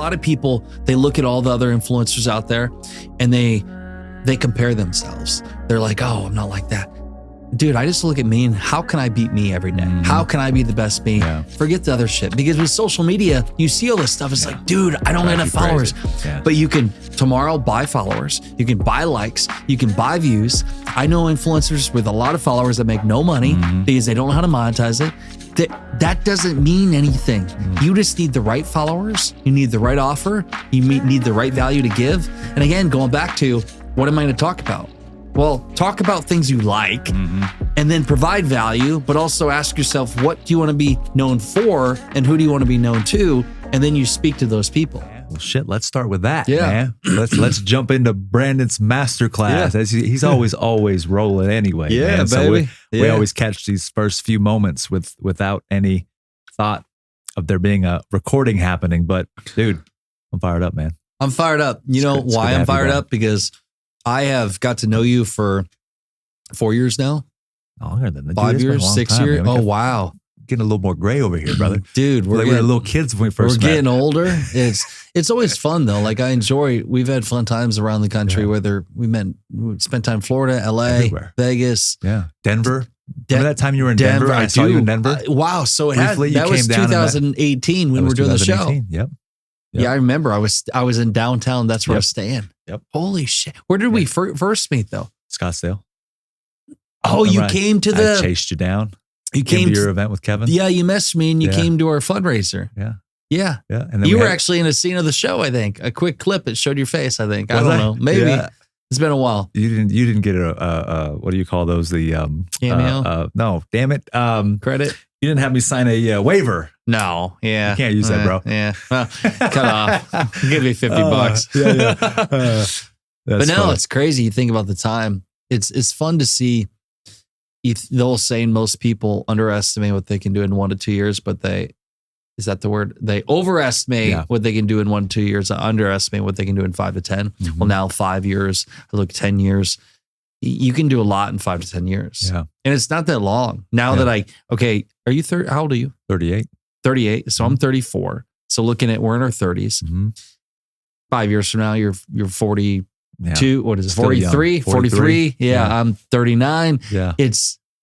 A lot of people, they look at all the other influencers out there and they compare themselves. They're like, oh, I'm not like that. Dude, I just look at me and how can I beat me every day? How can I be the best me? Yeah. Forget the other shit. Because with social media, you see all this stuff. It's like, dude, I don't have enough followers. Yeah. But you can tomorrow buy followers. You can buy likes. You can buy views. I know influencers with a lot of followers that make no money because they don't know how to monetize it. That doesn't mean anything. You just need the right followers. You need the right offer. You need the right value to give. And again, going back to what am I going to talk about? Well, talk about things you like and then provide value, but also ask yourself, what do you want to be known for and who do you want to be known to? And then you speak to those people. Well, shit, let's start with that, man. Let's jump into Brandon's masterclass. Yeah. He's always rolling anyway. Yeah, man. So baby. we always catch these first few moments without any thought of there being a recording happening. But dude, I'm fired up, man. I'm fired up. You know why I'm fired up? Because I have got to know you for 4 years now. Longer than that. 5 years, 6 years. Oh, wow. Getting a little more gray over here, brother. Dude, we were little kids when we first met. We're getting older. It's always fun though. Like we've had fun times around the country, whether we spent time in Florida, LA, everywhere. Vegas. Yeah. Denver. Remember that time you were in Denver? I saw you in Denver. Wow. So that was 2018 when we were doing the show. Yep. Yeah, I remember. I was in downtown. That's where I was staying. Yep. Holy shit. Where did we first meet though? Scottsdale. Oh, you came to I chased you down. You came to your event with Kevin? Yeah, you messaged me and you came to our fundraiser. Yeah. Yeah. Yeah. And then you were actually in a scene of the show, I think. A quick clip. It showed your face, I think. I don't know. Maybe. Yeah. It's been a while. You didn't get a what do you call those? The cameo? No, damn it. Credit. You didn't have me sign a waiver. No. Yeah. You can't use that, bro. Yeah. Well, cut off. Give me $50. Yeah. But no, it's crazy. You think about the time. It's fun to see. They'll say most people underestimate what they can do in 1 to 2 years, but is that the word? They overestimate what they can do in 1 to 2 years, underestimate what they can do in 5 to 10. Well, now 5 years, I look 10 years. You can do a lot in 5 to 10 years. Yeah. And it's not that long. Now that are you 30? How old are you? 38. 38. So I'm 34. So looking at, we're in our 30s. 5 years from now, you're 42. What is it? 43? 43. Yeah. I'm 39. Yeah.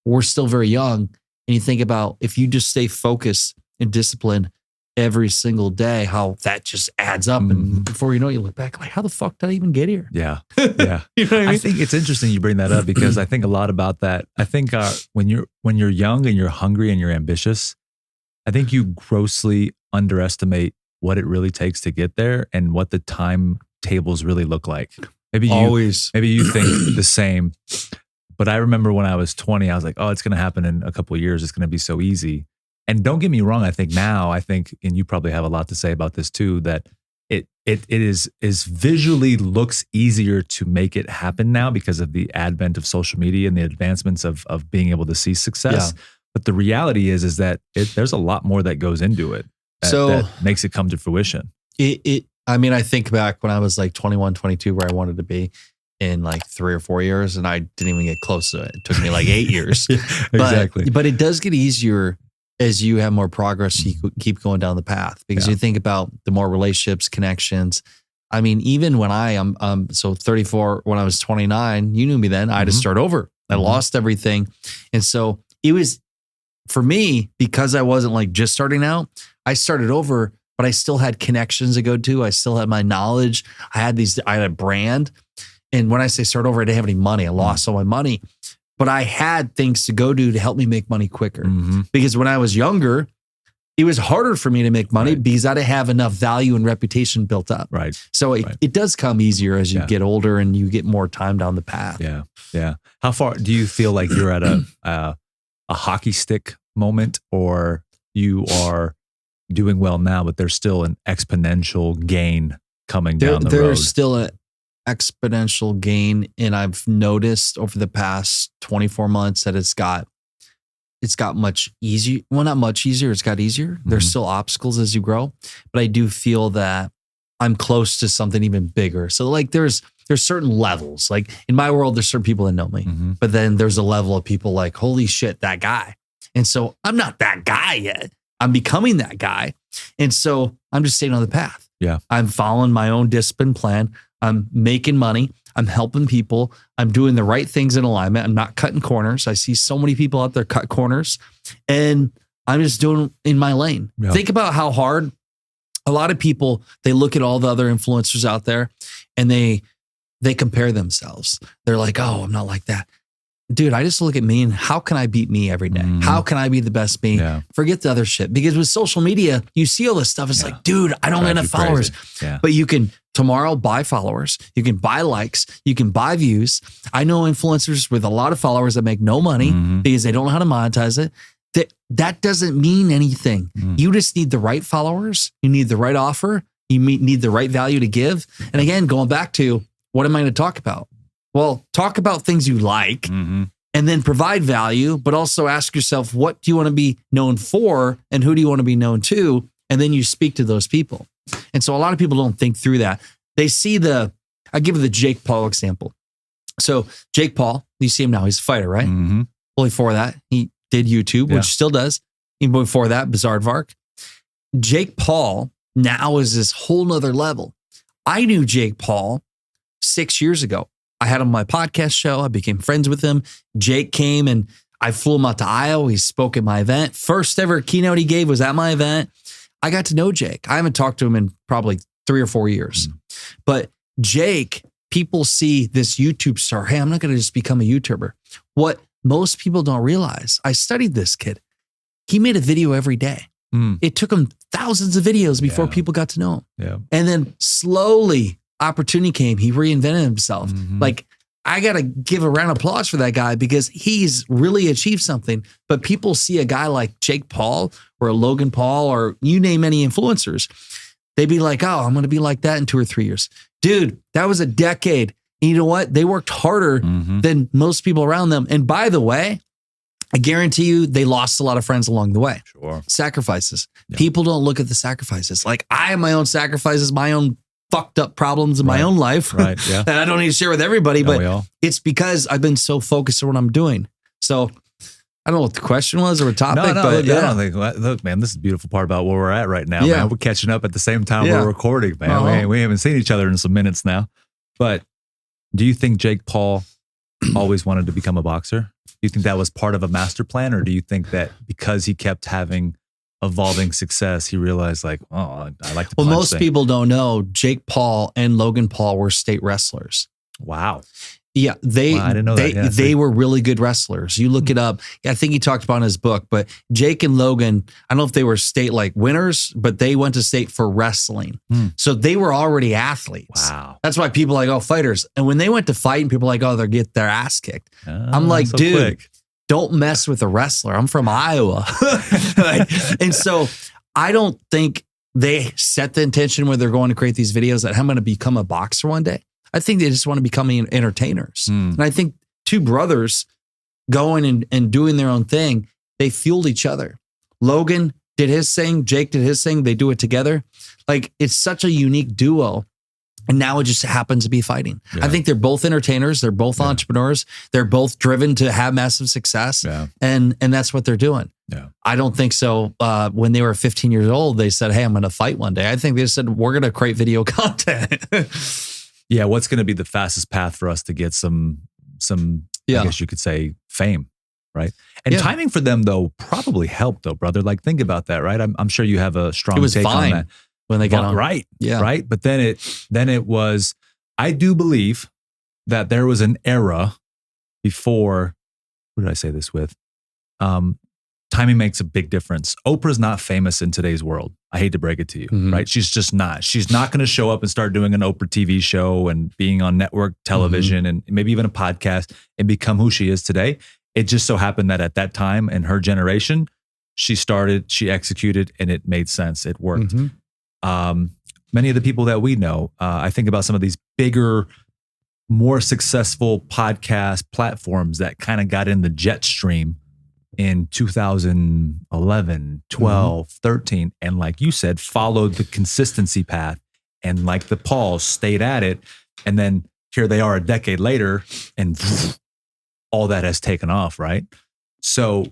We're still very young. And you think about if you just stay focused and disciplined every single day, how that just adds up. And before you know it, you look back like, how the fuck did I even get here? Yeah. Yeah. You know what I mean? I think it's interesting you bring that up because I think a lot about that. I think when you're young and you're hungry and you're ambitious, I think you grossly underestimate what it really takes to get there and what the timetables really look like. Maybe you think the same. But I remember when I was 20, I was like, oh, it's going to happen in a couple of years. It's going to be so easy. And don't get me wrong. I think, and you probably have a lot to say about this too, that it is visually looks easier to make it happen now because of the advent of social media and the advancements of being able to see success. Yeah. But the reality is that there's a lot more that goes into it that makes it come to fruition. I think back when I was like 21, 22, where I wanted to be in like 3 or 4 years, and I didn't even get close to it. It took me like 8 years. Exactly. But it does get easier as you have more progress, you keep going down the path because you think about the more relationships, connections. I mean, even when I'm so 34, when I was 29, you knew me then, I had to start over. I lost everything. And so it was, for me, because I wasn't like just starting out, I started over, but I still had connections to go to. I still had my knowledge. I had a brand. And when I say start over, I didn't have any money. I lost all my money. But I had things to go to help me make money quicker. Because when I was younger, it was harder for me to make money because I didn't have enough value and reputation built up. Right. So it does come easier as you get older and you get more time down the path. Yeah. Yeah. How far do you feel like you're at a hockey stick moment, or you are doing well now, but there's still an exponential gain coming down the road? There's still an exponential gain, and I've noticed over the past 24 months that it's got much easier. Well, not much easier. It's got easier. There's still obstacles as you grow, but I do feel that I'm close to something even bigger. So like there's certain levels. Like in my world, there's certain people that know me, but then there's a level of people like, holy shit, that guy. And so I'm not that guy yet. I'm becoming that guy. And so I'm just staying on the path. Yeah. I'm following my own discipline plan. I'm making money. I'm helping people. I'm doing the right things in alignment. I'm not cutting corners. I see so many people out there cut corners, and I'm just doing in my lane. Yeah. Think about how hard a lot of people, they look at all the other influencers out there and they compare themselves. They're like, oh, I'm not like that. Dude, I just look at me and how can I beat me every day? How can I be the best me? Yeah. Forget the other shit. Because with social media, you see all this stuff. It's like, dude, I don't have enough followers. Yeah. But you can tomorrow buy followers. You can buy likes. You can buy views. I know influencers with a lot of followers that make no money because they don't know how to monetize it. That doesn't mean anything. You just need the right followers. You need the right offer. You need the right value to give. And again, going back to what am I going to talk about? Well, talk about things you like and then provide value, but also ask yourself, what do you want to be known for and who do you want to be known to? And then you speak to those people. And so a lot of people don't think through that. They see I give the Jake Paul example. So Jake Paul, you see him now, he's a fighter, right? Well, before that, he did YouTube, which still does. Even before that, Bizarrevark. Jake Paul now is this whole nother level. I knew Jake Paul 6 years ago. I had him on my podcast show. I became friends with him. Jake came and I flew him out to Iowa. He spoke at my event. First ever keynote he gave was at my event. I got to know Jake. I haven't talked to him in probably 3 or 4 years. But Jake, people see this YouTube star. Hey, I'm not going to just become a YouTuber. What most people don't realize, I studied this kid. He made a video every day. It took him thousands of videos before people got to know him. Yeah. And then slowly opportunity came. He reinvented himself. Like, I got to give a round of applause for that guy because he's really achieved something. But people see a guy like Jake Paul or a Logan Paul or you name any influencers. They'd be like, oh, I'm going to be like that in 2 or 3 years. Dude, that was a decade. And you know what? They worked harder than most people around them. And by the way, I guarantee you they lost a lot of friends along the way. Sure. Sacrifices. People don't look at the sacrifices. Like, I have my own sacrifices, my own fucked up problems in my own life that I don't need to share with everybody, but it's because I've been so focused on what I'm doing. So I don't know what the question was or a topic, but I don't think, look, man, this is the beautiful part about where we're at right now, man. We're catching up at the same time we're recording, man. We haven't seen each other in some minutes now, but do you think Jake Paul always wanted to become a boxer? Do you think that was part of a master plan? Or do you think that because he kept having evolving success, he realized like, oh, I like to Well, most people don't know Jake Paul and Logan Paul were state wrestlers. Wow. Yeah, I didn't know that. They were really good wrestlers. You look it up. I think he talked about in his book, but Jake and Logan, I don't know if they were state like winners, but they went to state for wrestling. So they were already athletes. Wow. That's why people are like, oh, fighters. And when they went to fight and people are like, oh, they get their ass kicked. I'm like, so dude, don't mess with a wrestler. I'm from Iowa. And so I don't think they set the intention where they're going to create these videos that I'm going to become a boxer one day. I think they just want to become entertainers. And I think two brothers going and doing their own thing, they fueled each other. Logan did his thing. Jake did his thing. They do it together. Like, it's such a unique duo. And now it just happens to be fighting. I think they're both entertainers. They're both entrepreneurs. They're both driven to have massive success. And that's what they're doing. I don't think so. When they were 15 years old, they said, hey, I'm going to fight one day. I think they said, we're going to create video content. What's going to be the fastest path for us to get some I guess you could say, fame, right? And timing for them, though, probably helped, though, brother. Like, think about that, right? I'm sure you have a strong take on that. When they got on. Right. But then it was, I do believe that there was an era before, who did I say this with? Timing makes a big difference. Oprah's not famous in today's world. I hate to break it to you, right? She's just not. She's not going to show up and start doing an Oprah TV show and being on network television and maybe even a podcast and become who she is today. It just so happened that at that time in her generation, she started, she executed, and it made sense. It worked. Many of the people that we know, I think about some of these bigger, more successful podcast platforms that kind of got in the jet stream in 2011, 12, 13. And like you said, followed the consistency path. And like the Pauls stayed at it. And then here they are a decade later and all that has taken off, right? So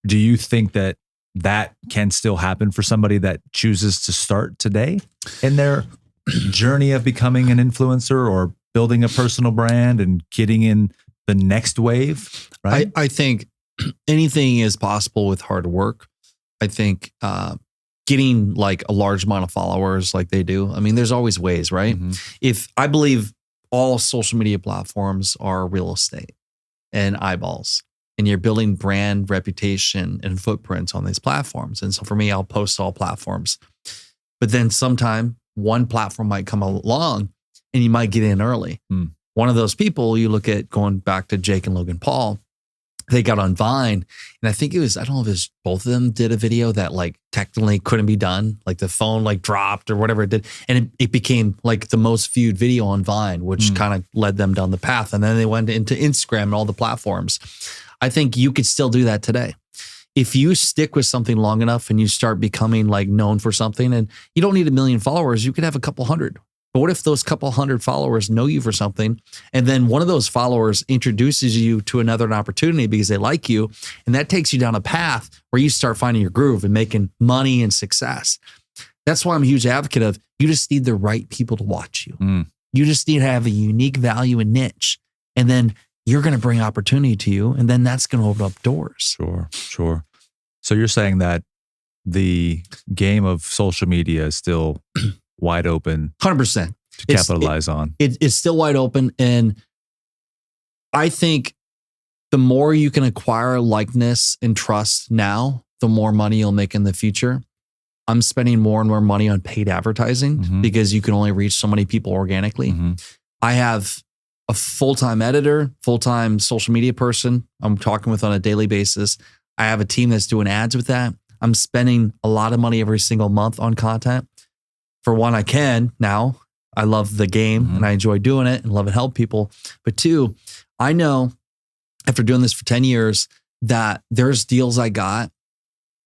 do you think that that can still happen for somebody that chooses to start today in their journey of becoming an influencer or building a personal brand and getting in the next wave, right? I think anything is possible with hard work. I think getting like a large amount of followers like they do, I mean, there's always ways, right? If I believe all social media platforms are real estate and eyeballs, and you're building brand reputation and footprints on these platforms. And so for me, I'll post all platforms. But then sometime one platform might come along and you might get in early. One of those people, you look at going back to Jake and Logan Paul, they got on Vine. And I think it was, I don't know if it was both of them did a video that like technically couldn't be done. Like the phone like dropped or whatever it did. And it became like the most viewed video on Vine, which kind of led them down the path. And then they went into Instagram and all the platforms. I think you could still do that today. If you stick with something long enough and you start becoming like known for something, and you don't need 1 million followers, you could have a couple hundred. But what if those couple hundred followers know you for something, and then one of those followers introduces you to another opportunity because they like you, and that takes you down a path where you start finding your groove and making money and success. That's why I'm a huge advocate of, you just need the right people to watch you. You just need to have a unique value and niche, and then you're going to bring opportunity to you, and then that's going to open up doors. Sure. So you're saying that the game of social media is still wide open 100% to capitalize on. It's still wide open. And I think the more you can acquire likeness and trust now, the more money you'll make in the future. I'm spending more and more money on paid advertising because you can only reach so many people organically. I have a full-time editor, full-time social media person I'm talking with on a daily basis. I have a team that's doing ads with that. I'm spending a lot of money every single month on content. For one, I can now. I love the game and I enjoy doing it and love to help people. But two, I know after doing this for 10 years that there's deals I got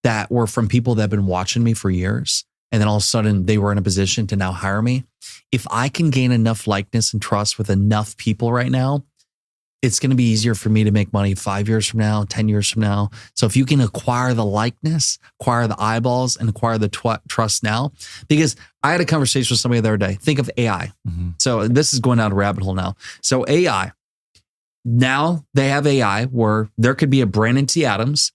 that were from people that have been watching me for years. And then all of a sudden they were in a position to now hire me. If I can gain enough likeness and trust with enough people right now, it's going to be easier for me to make money 5 years from now, 10 years from now. So if you can acquire the likeness, acquire the eyeballs, and acquire the trust now, because I had a conversation with somebody the other day. Think of AI. So this is going down a rabbit hole now. So AI, now they have AI where there could be a Brandon T. Adams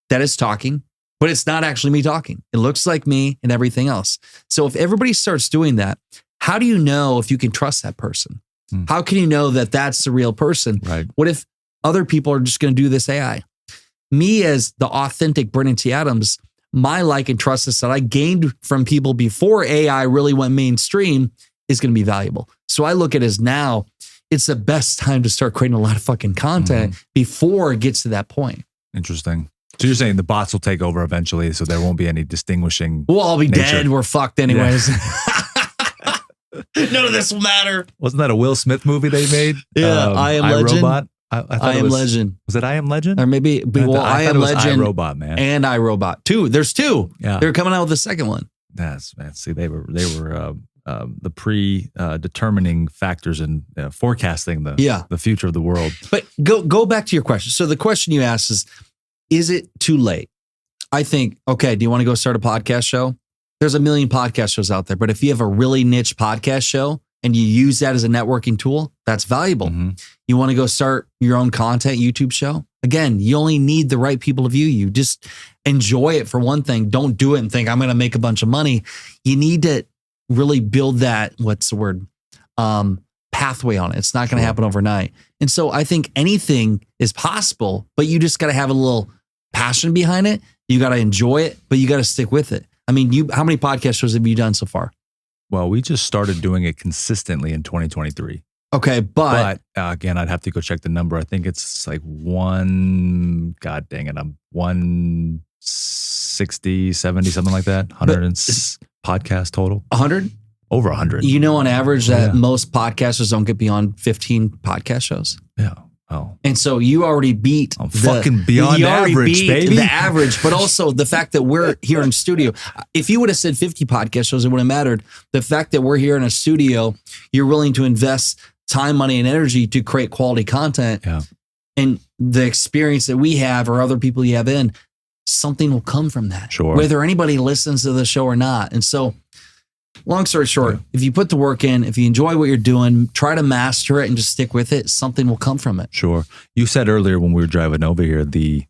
that is talking, but it's not actually me talking. It looks like me and everything else. So if everybody starts doing that, how do you know if you can trust that person? How can you know that that's the real person? Right. What if other people are just going to do this AI? Me as the authentic Brandon T. Adams, my like and trust that I gained from people before AI really went mainstream is going to be valuable. So I look at it as now, it's the best time to start creating a lot of fucking content before it gets to that point. Interesting. So you're saying the bots will take over eventually, so there won't be any distinguishing. We'll all be nature. dead. We're fucked anyways. None of this will matter. Wasn't that a Will Smith movie they made? Yeah, I Am Legend. iRobot? I Am Legend. Was it I Am Legend? Or maybe, I Am Legend. iRobot, man. And iRobot. There's two. Yeah. They're coming out with the second one. That's, man. See, they were the pre-determining factors in forecasting the future of the world. But go back to your question. So the question you asked is it too late? I think, okay, do you want to go start a podcast show? There's 1 million podcast shows out there, but if you have a really niche podcast show and you use that as a networking tool, that's valuable. You want to go start your own content YouTube show? Again, you only need the right people to view you. Just enjoy it for one thing. Don't do it and think I'm going to make a bunch of money. You need to really build that, pathway on it. It's not going to happen overnight. And so I think anything is possible, but you just got to have a little passion behind it. You got to enjoy it, but you got to stick with it. I mean, how many podcast shows have you done so far? Well, we just started doing it consistently in 2023. Okay, but again, I'd have to go check the number. I think it's like 160, 70, something like that. 100 podcasts total. 100? Over 100. You know, on average, that most podcasters don't get beyond 15 podcast shows. Yeah. Oh. And so you already beat fucking beyond average, baby. The average, but also the fact that we're here in studio. If you would have said 50 podcast shows, it wouldn't have mattered. The fact that we're here in a studio, you're willing to invest time, money, and energy to create quality content. Yeah. And the experience that we have or other people you have in something will come from that. Sure. Whether anybody listens to the show or not. And so, long story short, if you put the work in, if you enjoy what you're doing, try to master it and just stick with it, something will come from it. Sure. You said earlier when we were driving over here, the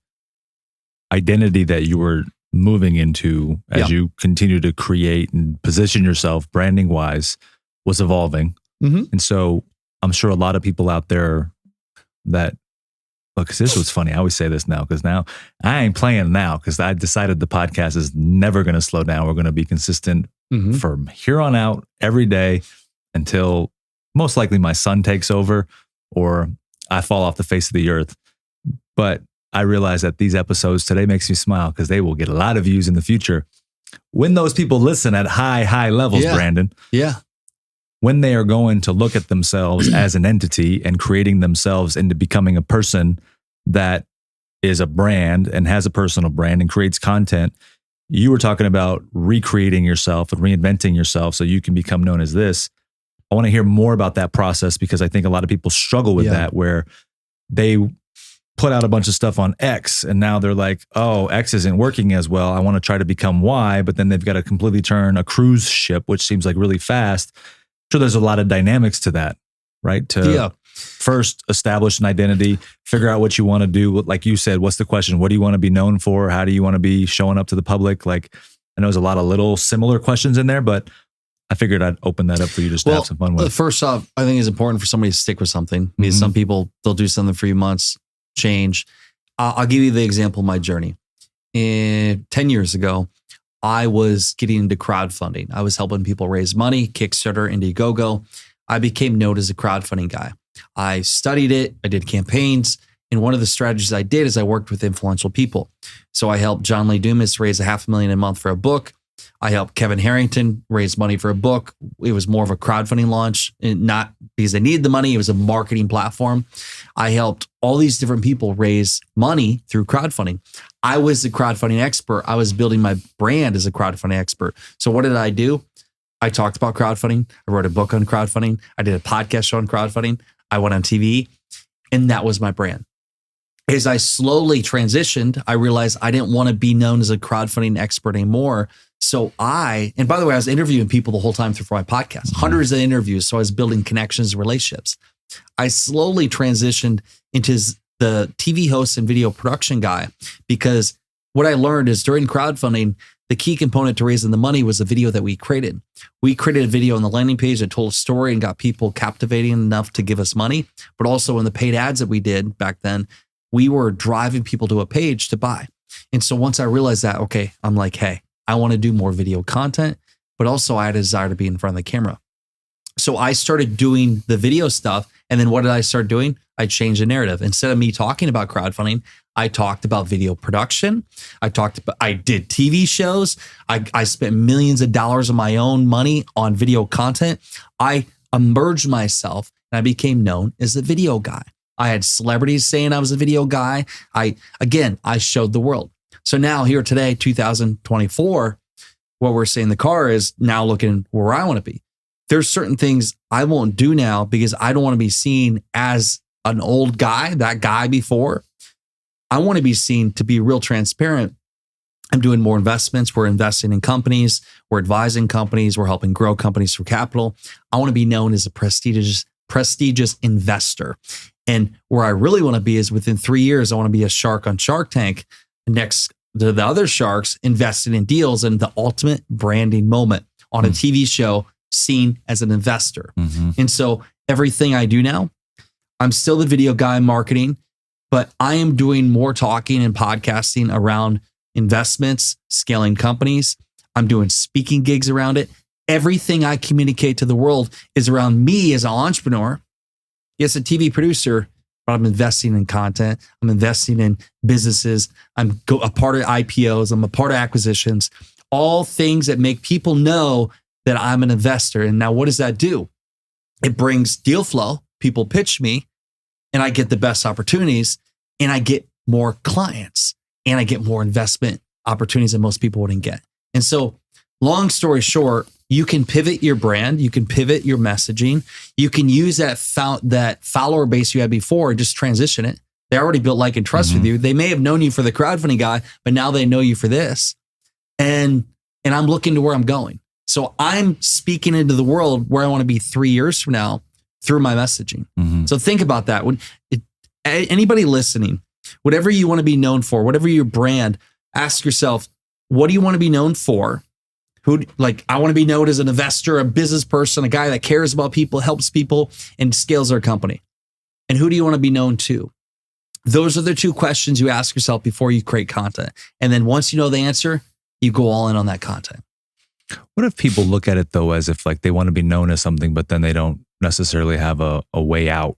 identity that you were moving into as you continue to create and position yourself branding wise was evolving. And so I'm sure a lot of people out there that, look, this was funny. I always say this now because now I ain't playing now because I decided the podcast is never going to slow down. We're going to be consistent from here on out every day until most likely my son takes over or I fall off the face of the earth. But I realize that these episodes today makes me smile because they will get a lot of views in the future. When those people listen at high levels, Brandon. Yeah. When they are going to look at themselves as an entity and creating themselves into becoming a person that is a brand and has a personal brand and creates content, you were talking about recreating yourself and reinventing yourself so you can become known as this. I want to hear more about that process because I think a lot of people struggle with that, where they put out a bunch of stuff on X and now they're like, oh, X isn't working as well. I want to try to become Y, but then they've got to completely turn a cruise ship, which seems like really fast. Sure, there's a lot of dynamics to that, right? To first establish an identity, figure out what you want to do. Like you said, what's the question? What do you want to be known for? How do you want to be showing up to the public? Like, I know there's a lot of little similar questions in there, but I figured I'd open that up for you just to have some fun with. First off, I think it's important for somebody to stick with something because some people, they'll do something for a few months, change. I'll give you the example of my journey. 10 years ago, I was getting into crowdfunding. I was helping people raise money, Kickstarter, Indiegogo. I became known as a crowdfunding guy. I studied it. I did campaigns. And one of the strategies I did is I worked with influential people. So I helped John Lee Dumas raise $500,000 a month for a book. I helped Kevin Harrington raise money for a book. It was more of a crowdfunding launch, and not because they needed the money. It was a marketing platform. I helped all these different people raise money through crowdfunding. I was the crowdfunding expert. I was building my brand as a crowdfunding expert. So what did I do? I talked about crowdfunding. I wrote a book on crowdfunding. I did a podcast show on crowdfunding. I went on TV, and that was my brand. As I slowly transitioned, I realized I didn't want to be known as a crowdfunding expert anymore. So and by the way, I was interviewing people the whole time through my podcast, hundreds of interviews. So I was building connections, relationships. I slowly transitioned into the TV host and video production guy because what I learned is during crowdfunding, the key component to raising the money was the video that we created. We created a video on the landing page that told a story and got people captivating enough to give us money. But also in the paid ads that we did back then, we were driving people to a page to buy. And so once I realized that, okay, I'm like, hey, I want to do more video content, but also I had a desire to be in front of the camera. So I started doing the video stuff. And then what did I start doing? I changed the narrative. Instead of me talking about crowdfunding, I talked about video production. I did TV shows. I spent millions of dollars of my own money on video content. I immersed myself and I became known as the video guy. I had celebrities saying I was a video guy. I showed the world. So now here today, 2024, what we're saying in the car is now looking where I want to be. There's certain things I won't do now because I don't want to be seen as an old guy, that guy before. I want to be seen to be real transparent. I'm doing more investments. We're investing in companies. We're advising companies. We're helping grow companies through capital. I want to be known as a prestigious investor. And where I really want to be is within 3 years, I want to be a shark on Shark Tank next to the other sharks investing in deals and the ultimate branding moment on a TV show seen as an investor. And so everything I do now, I'm still the video guy marketing, but I am doing more talking and podcasting around investments, scaling companies. I'm doing speaking gigs around it. Everything I communicate to the world is around me as an entrepreneur. Yes, a TV producer, but I'm investing in content. I'm investing in businesses. I'm a part of IPOs. I'm a part of acquisitions, all things that make people know that I'm an investor. And now what does that do? It brings deal flow. People pitch me and I get the best opportunities and I get more clients and I get more investment opportunities that most people wouldn't get. And so long story short, you can pivot your brand. You can pivot your messaging. You can use that follower base you had before and just transition it. They already built like and trust with you. They may have known you for the crowdfunding guy, but now they know you for this. And I'm looking to where I'm going. So I'm speaking into the world where I want to be 3 years from now through my messaging. So think about that. When anybody listening, whatever you want to be known for, whatever your brand, ask yourself, what do you want to be known for? I want to be known as an investor, a business person, a guy that cares about people, helps people, and scales their company. And who do you want to be known to? Those are the two questions you ask yourself before you create content. And then once you know the answer, you go all in on that content. What if people look at it though as if like they want to be known as something, but then they don't necessarily have a way out?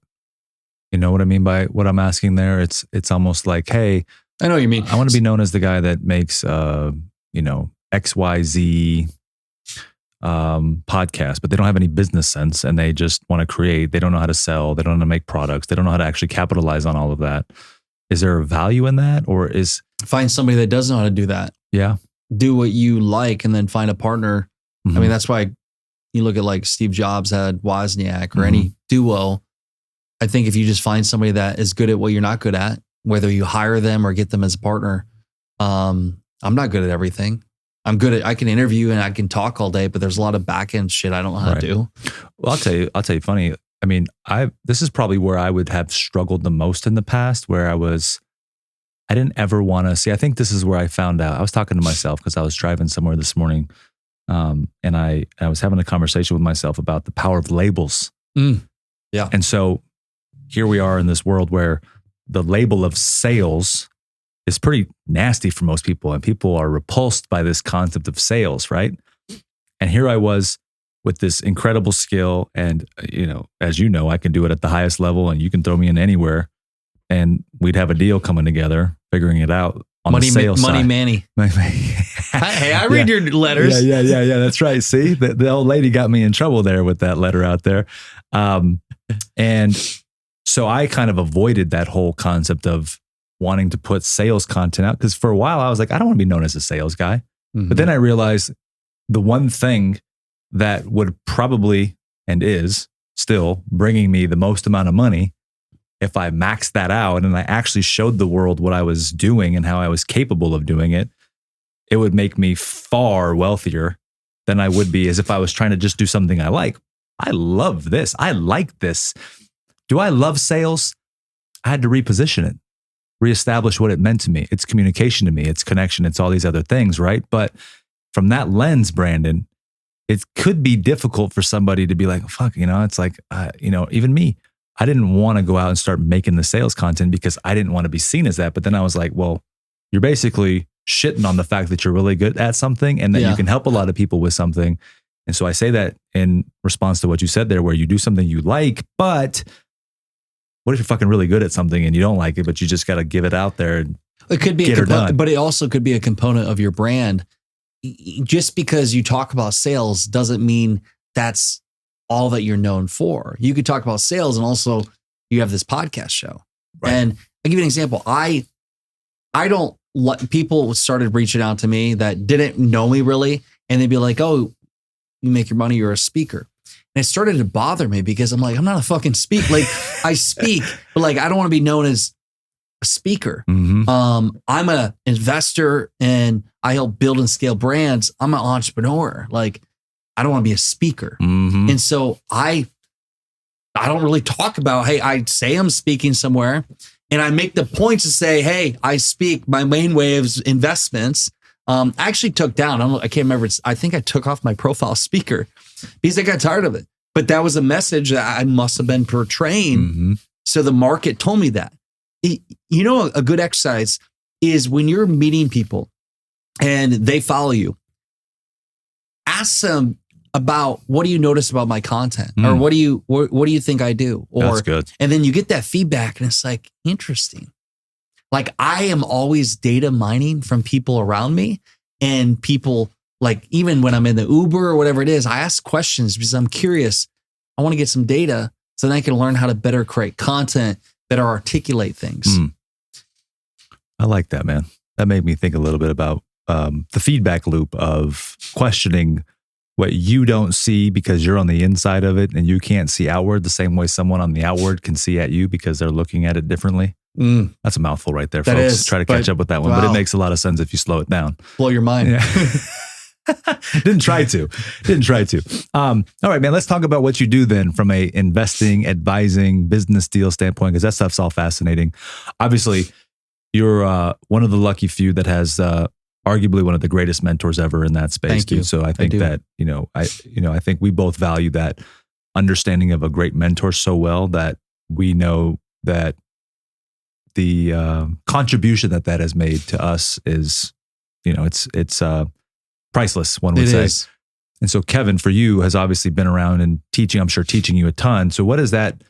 You know what I mean by what I'm asking there? It's almost like, hey, I know what you mean. I want to be known as the guy that makes XYZ podcast, but they don't have any business sense and they just want to create. They don't know how to sell. They don't know how to make products. They don't know how to actually capitalize on all of that. Is there a value in that, or find somebody that does know how to do that? Yeah. Do what you like and then find a partner. I mean, that's why you look at like Steve Jobs had Wozniak or any duo. I think if you just find somebody that is good at what you're not good at, whether you hire them or get them as a partner, I'm not good at everything. I can interview and I can talk all day, but there's a lot of back end shit I don't know how to do. Well, I'll tell you funny. I mean, this is probably where I would have struggled the most in the past, where I didn't ever want to see. I think this is where I found out. I was talking to myself because I was driving somewhere this morning, and I was having a conversation with myself about the power of labels. Yeah. And so here we are in this world where the label of sales is pretty nasty for most people, and people are repulsed by this concept of sales, right? And here I was with this incredible skill, and as you know, I can do it at the highest level, and you can throw me in anywhere, and we'd have a deal coming together, figuring it out on the sales side. Money Manny. Hey, I read your letters. Yeah. That's right. See, the old lady got me in trouble there with that letter out there, and so I kind of avoided that whole concept of wanting to put sales content out, because for a while I was like, I don't want to be known as a sales guy. But then I realized the one thing that would probably and is still bringing me the most amount of money, if I maxed that out and I actually showed the world what I was doing and how I was capable of doing it, it would make me far wealthier than I would be as if I was trying to just do something I like. I love this. I like this. Do I love sales? I had to reposition it, reestablish what it meant to me. It's communication to me. It's connection. It's all these other things, right? But from that lens, Brandon, it could be difficult for somebody to be like, fuck, it's like, even me, I didn't want to go out and start making the sales content because I didn't want to be seen as that. But then I was like, well, you're basically shitting on the fact that you're really good at something and that you can help a lot of people with something. And so I say that in response to what you said there, where you do something you like, but what if you're fucking really good at something and you don't like it, but you just got to give it out there? It could be a component, but it also could be a component of your brand. Just because you talk about sales doesn't mean that's all that you're known for. You could talk about sales and also you have this podcast show. Right. And I'll give you an example. I don't let people started reaching out to me that didn't know me really. And they'd be like, oh, you make your money, you're a speaker. And it started to bother me because I'm like, I'm not a fucking speaker. Like I speak, but like, I don't want to be known as a speaker. I'm an investor and I help build and scale brands. I'm an entrepreneur. Like I don't want to be a speaker. And so I don't really talk about, hey, I say I'm speaking somewhere and I make the point to say, hey, I speak. My main way is investments. I actually took down, I can't remember. I think I took off my profile speaker because I got tired of it. But that was a message that I must have been portraying. So the market told me that. A good exercise is when you're meeting people and they follow you, ask them about, what do you notice about my content? Or what do you think I do? Or, that's good. And then you get that feedback and it's like, interesting. Like I am always data mining from people around me, and people, like even when I'm in the Uber or whatever it is, I ask questions because I'm curious. I want to get some data so then I can learn how to better create content, better articulate things. I like that, man. That made me think a little bit about the feedback loop of questioning what you don't see because you're on the inside of it and you can't see outward the same way someone on the outward can see at you because they're looking at it differently. That's a mouthful right there, That folks. is, Try to catch up with that one, but it wow. makes a lot of sense if you slow it down. Blow your mind. Yeah. Didn't try to. All right, man, let's talk about what you do then from a investing, advising, business deal standpoint, because that stuff's all fascinating. Obviously, you're one of the lucky few that has arguably one of the greatest mentors ever in that space, dude. So I think that, I think we both value that understanding of a great mentor so well that we know that the contribution that has made to us is, it's priceless, one would say. Is. And so Kevin, for you, has obviously been around and teaching, I'm sure teaching you a ton. So what has that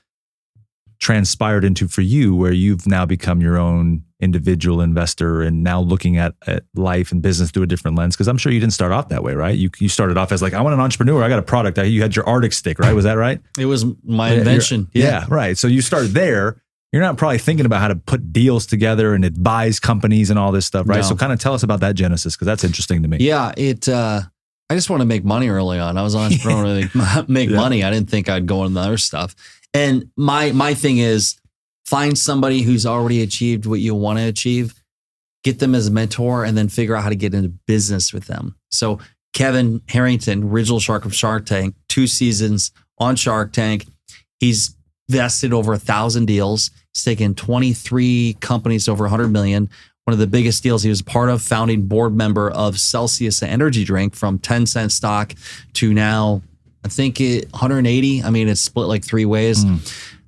transpired into for you, where you've now become your own individual investor and now looking at life and business through a different lens? Because I'm sure you didn't start off that way, right? You started off as like, I want an entrepreneur. I got a product. You had your Arctic stick, right? Was that right? It was my invention. Yeah, right. So you started there. You're not probably thinking about how to put deals together and advise companies and all this stuff, right? No. So kind of tell us about that genesis, because that's interesting to me. Yeah, I just want to make money early on. I was an entrepreneur to make money. I didn't think I'd go into the other stuff. And my thing is, find somebody who's already achieved what you want to achieve, get them as a mentor, and then figure out how to get into business with them. So Kevin Harrington, original shark of Shark Tank, 2 seasons on Shark Tank. He's vested over 1,000 deals. He's taken 23 companies over 100 million. One of the biggest deals he was part of, founding board member of Celsius energy drink, from 10-cent stock to now, I think 180. I mean, it's split like 3 ways.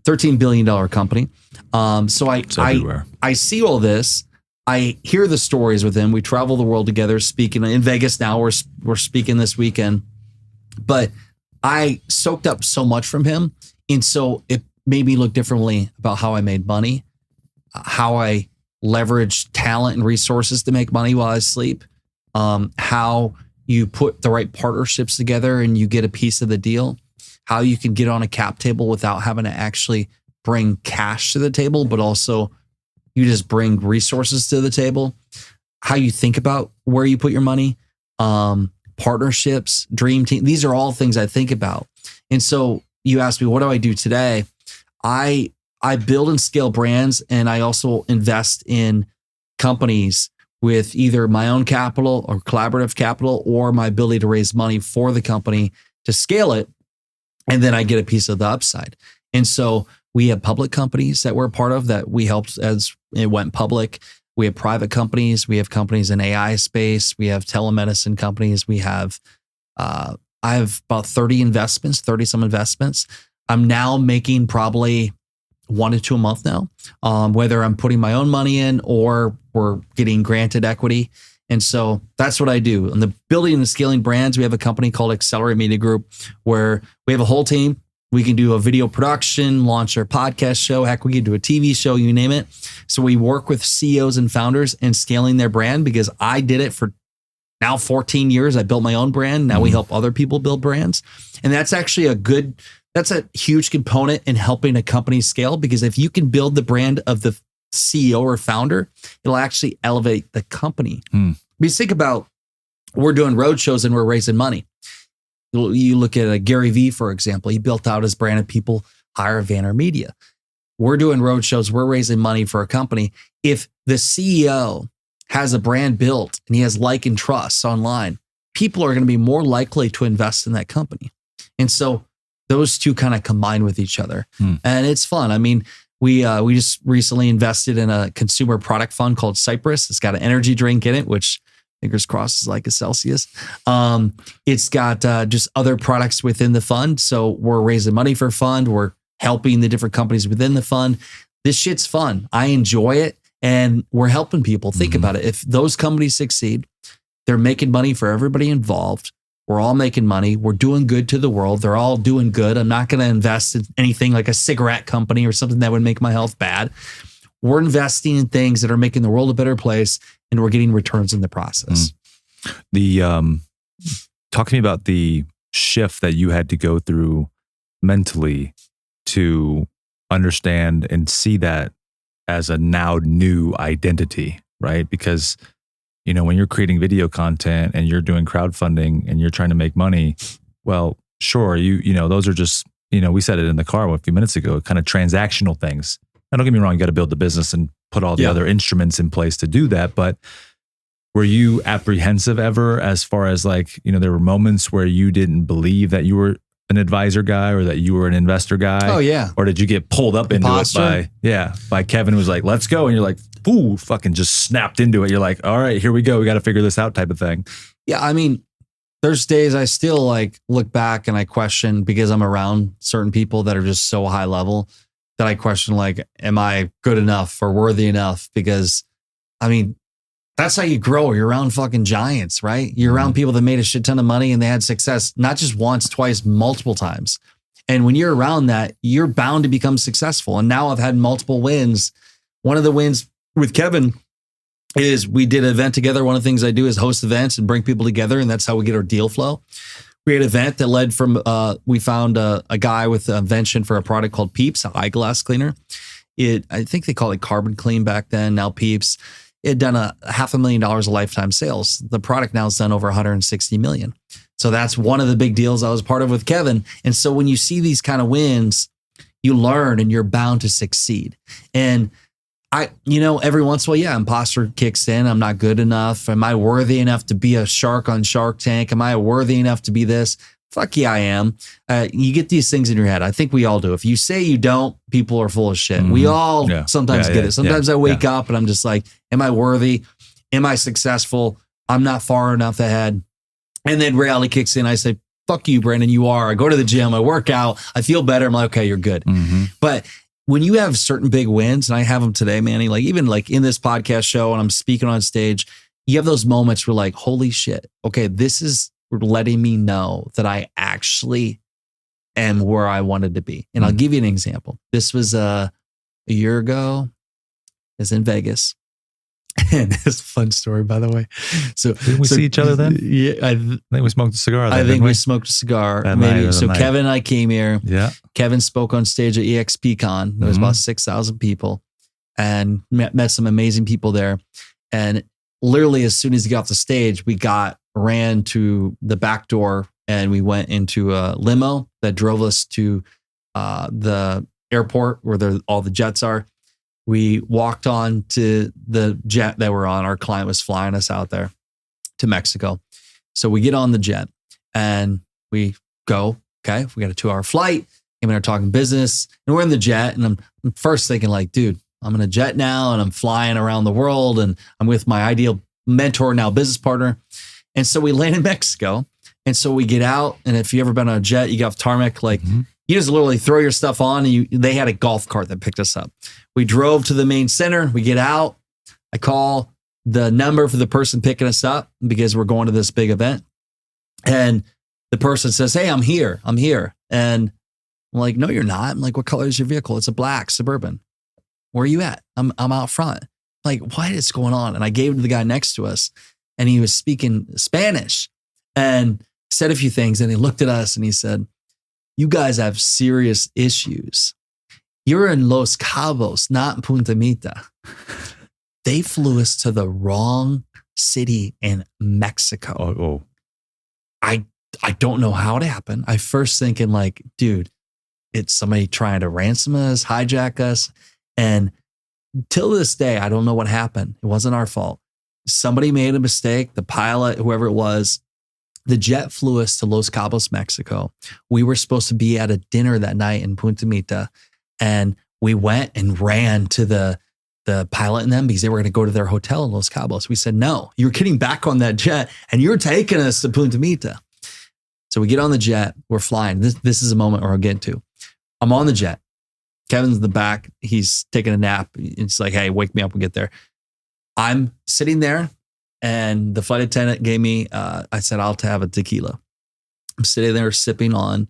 $13 billion company. So I see all this. I hear the stories with him. We travel the world together, speaking in Vegas now. We're speaking this weekend. But I soaked up so much from him. And so it made me look differently about how I made money, how I leveraged talent and resources to make money while I sleep, how you put the right partnerships together and you get a piece of the deal, how you can get on a cap table without having to actually bring cash to the table, but also you just bring resources to the table, how you think about where you put your money, partnerships, dream team. These are all things I think about. And so you asked me, what do I do today? I build and scale brands, and I also invest in companies with either my own capital or collaborative capital, or my ability to raise money for the company to scale it. And then I get a piece of the upside. And so we have public companies that we're a part of that we helped as it went public. We have private companies. We have companies in AI space. We have telemedicine companies. We have, I have about 30 some investments. I'm now making probably 1 to 2 a month now, whether I'm putting my own money in or we're getting granted equity. And so that's what I do. On the building and scaling brands, we have a company called Accelerate Media Group, where we have a whole team. We can do a video production, launch our podcast show. Heck, we can do a TV show, you name it. So we work with CEOs and founders and scaling their brand, because I did it for now 14 years. I built my own brand. Now we help other people build brands. And that's actually that's a huge component in helping a company scale, because if you can build the brand of the CEO or founder, it'll actually elevate the company. Because think about, we're doing road shows and we're raising money. You look at Gary Vee, for example. He built out his brand, and people hire VaynerMedia. We're doing road shows. We're raising money for a company. If the CEO has a brand built and he has like and trust online, people are going to be more likely to invest in that company. And so those two kind of combine with each other. And it's fun. I mean, we just recently invested in a consumer product fund called Cypress. It's got an energy drink in it, which fingers crossed is like a Celsius. It's got just other products within the fund. So we're raising money for a fund. We're helping the different companies within the fund. This shit's fun. I enjoy it. And we're helping people. Think about it. If those companies succeed, they're making money for everybody involved. We're all making money. We're doing good to the world. They're all doing good. I'm not going to invest in anything like a cigarette company or something that would make my health bad. We're investing in things that are making the world a better place, and we're getting returns in the process. Talk to me about the shift that you had to go through mentally to understand and see that as a now new identity, right? Because when you're creating video content and you're doing crowdfunding and you're trying to make money, well, sure, those are just, we said it in the car a few minutes ago, kind of transactional things. Now, don't get me wrong, you got to build the business and put all the other instruments in place to do that. But were you apprehensive ever as far as like, there were moments where you didn't believe that you were an advisor guy or that you were an investor guy? Oh, yeah. Or did you get pulled up into it by Kevin, who was like, let's go. And you're like, ooh, fucking just snapped into it. You're like, all right, here we go. We got to figure this out type of thing. Yeah. I mean, there's days I still like look back and I question, because I'm around certain people that are just so high level, that I question, like, am I good enough or worthy enough? Because I mean, that's how you grow. You're around fucking giants, right? You're around people that made a shit ton of money and they had success, not just once, twice, multiple times. And when you're around that, you're bound to become successful. And now I've had multiple wins. One of the wins with Kevin is we did an event together. One of the things I do is host events and bring people together. And that's how we get our deal flow. We had an event that led from, we found a guy with an invention for a product called Peeps, an eyeglass cleaner. I think they called it Carbon Clean back then, now Peeps. It had done $500,000 of lifetime sales. The product now has done over 160 million. So that's one of the big deals I was part of with Kevin. And so when you see these kind of wins, you learn and you're bound to succeed. And every once in a while, imposter kicks in. I'm not good enough. Am I worthy enough to be a shark on Shark Tank? Am I worthy enough to be this? Fuck yeah, I am. You get these things in your head. I think we all do. If you say you don't, people are full of shit. We all sometimes get it. Sometimes I wake up and I'm just like, am I worthy? Am I successful? I'm not far enough ahead. And then reality kicks in. I say, fuck you, Brandon, you are. I go to the gym, I work out, I feel better. I'm like, okay, you're good. But when you have certain big wins, and I have them today, Manny, like even like in this podcast show and I'm speaking on stage, you have those moments where like, holy shit, okay, this is letting me know that I actually am where I wanted to be. And I'll give you an example. This was a year ago. It's in Vegas. And it's a fun story, by the way. So didn't we see each other then? Yeah. I think we smoked a cigar then, I think we smoked a cigar. That maybe. night, So Kevin and I came here. Yeah. Kevin spoke on stage at EXPCon. There was about 6,000 people and met some amazing people there. And literally as soon as he got off the stage, we ran to the back door and we went into a limo that drove us to the airport where all the jets are. We walked on to the jet that we're on. Our client was flying us out there to Mexico. So we get on the jet and we go, okay, we got a 2-hour flight and we're talking business and we're in the jet. And I'm first thinking like, dude, I'm in a jet now and I'm flying around the world and I'm with my ideal mentor, now business partner. And so we land in Mexico. And so we get out. And if you ever been on a jet, you get off tarmac, like you just literally throw your stuff on and they had a golf cart that picked us up. We drove to the main center. We get out. I call the number for the person picking us up because we're going to this big event. And the person says, hey, I'm here. And I'm like, no, you're not. I'm like, what color is your vehicle? It's a black Suburban. Where are you at? I'm out front. Like, what is going on? And I gave it to the guy next to us and he was speaking Spanish and said a few things. And he looked at us and he said, you guys have serious issues. You're in Los Cabos, not in Punta Mita. They flew us to the wrong city in Mexico. I don't know how it happened. I first thinking like, dude, it's somebody trying to ransom us, hijack us. And till this day, I don't know what happened. It wasn't our fault. Somebody made a mistake. The pilot, whoever it was, the jet flew us to Los Cabos, Mexico. We were supposed to be at a dinner that night in Punta Mita. And we went and ran to the pilot and them because they were going to go to their hotel in Los Cabos. We said, no, you're getting back on that jet and you're taking us to Punta Mita. So we get on the jet. We're flying. This is a moment where I'll get to. I'm on the jet. Kevin's in the back. He's taking a nap. It's like, hey, wake me up when we get there. I'm sitting there and the flight attendant gave me, I said, I'll have a tequila. I'm sitting there sipping on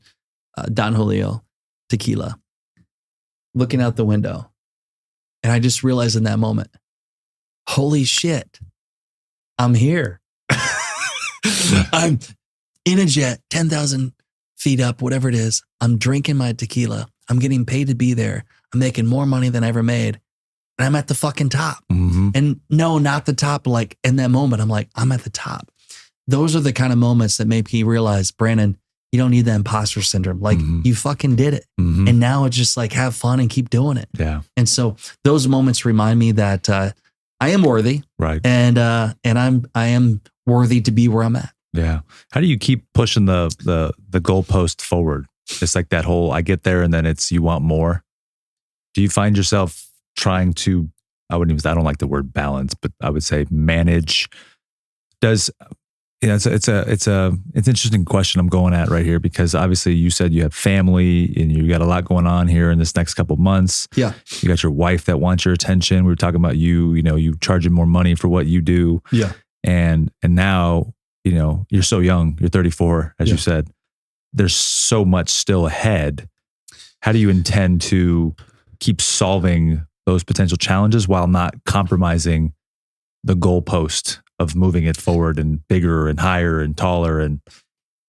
Don Julio tequila, looking out the window. And I just realized in that moment, holy shit, I'm here. I'm in a jet, 10,000 feet up, whatever it is. I'm drinking my tequila. I'm getting paid to be there. I'm making more money than I ever made. And I'm at the fucking top. And no, not the top. Like in that moment, I'm like, I'm at the top. Those are the kind of moments that make me realize, Brandon, you don't need the imposter syndrome. Like you fucking did it. And now it's just like, have fun and keep doing it. Yeah. And so those moments remind me that I am worthy. Right. And I am worthy to be where I'm at. Yeah. How do you keep pushing the goalpost forward? It's like that whole, I get there and then it's, you want more. Do you find yourself trying to, I don't like the word balance, but I would say manage. It's an interesting question I'm going at right here, because obviously you said you have family and you got a lot going on here in this next couple of months. Yeah. You got your wife that wants your attention. We were talking about you charging more money for what you do. Yeah. And now, you're so young, you're 34, as you said, there's so much still ahead. How do you intend to keep solving those potential challenges while not compromising the goalpost of moving it forward and bigger and higher and taller and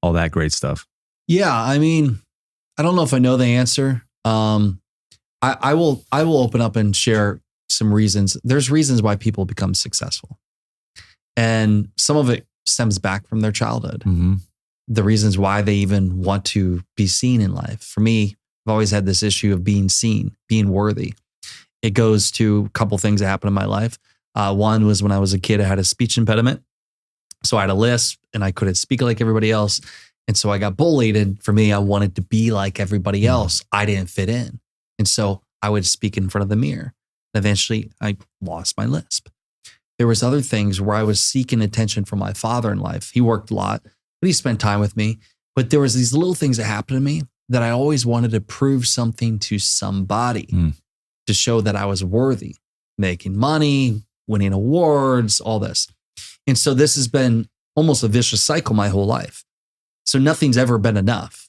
all that great stuff? Yeah. I mean, I don't know if I know the answer. I will open up and share some reasons. There's reasons why people become successful. And some of it stems back from their childhood. The reasons why they even want to be seen in life. For me, I've always had this issue of being seen, being worthy. It goes to a couple things that happened in my life. One was when I was a kid, I had a speech impediment. So I had a lisp and I couldn't speak like everybody else. And so I got bullied. And for me, I wanted to be like everybody else. I didn't fit in. And so I would speak in front of the mirror. Eventually, I lost my lisp. There was other things where I was seeking attention from my father in life. He worked a lot, but he spent time with me. But there was these little things that happened to me that I always wanted to prove something to somebody to show that I was worthy, making money, winning awards, all this. And so this has been almost a vicious cycle my whole life. So nothing's ever been enough.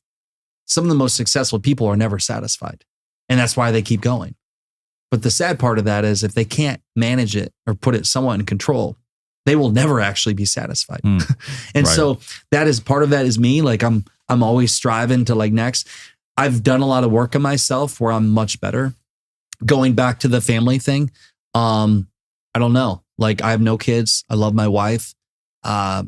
Some of the most successful people are never satisfied. And that's why they keep going. But the sad part of that is if they can't manage it or put it somewhat in control, they will never actually be satisfied. And so that is part of that is me. Like I'm always striving to like next. I've done a lot of work on myself where I'm much better. Going back to the family thing, I don't know. Like I have no kids. I love my wife. I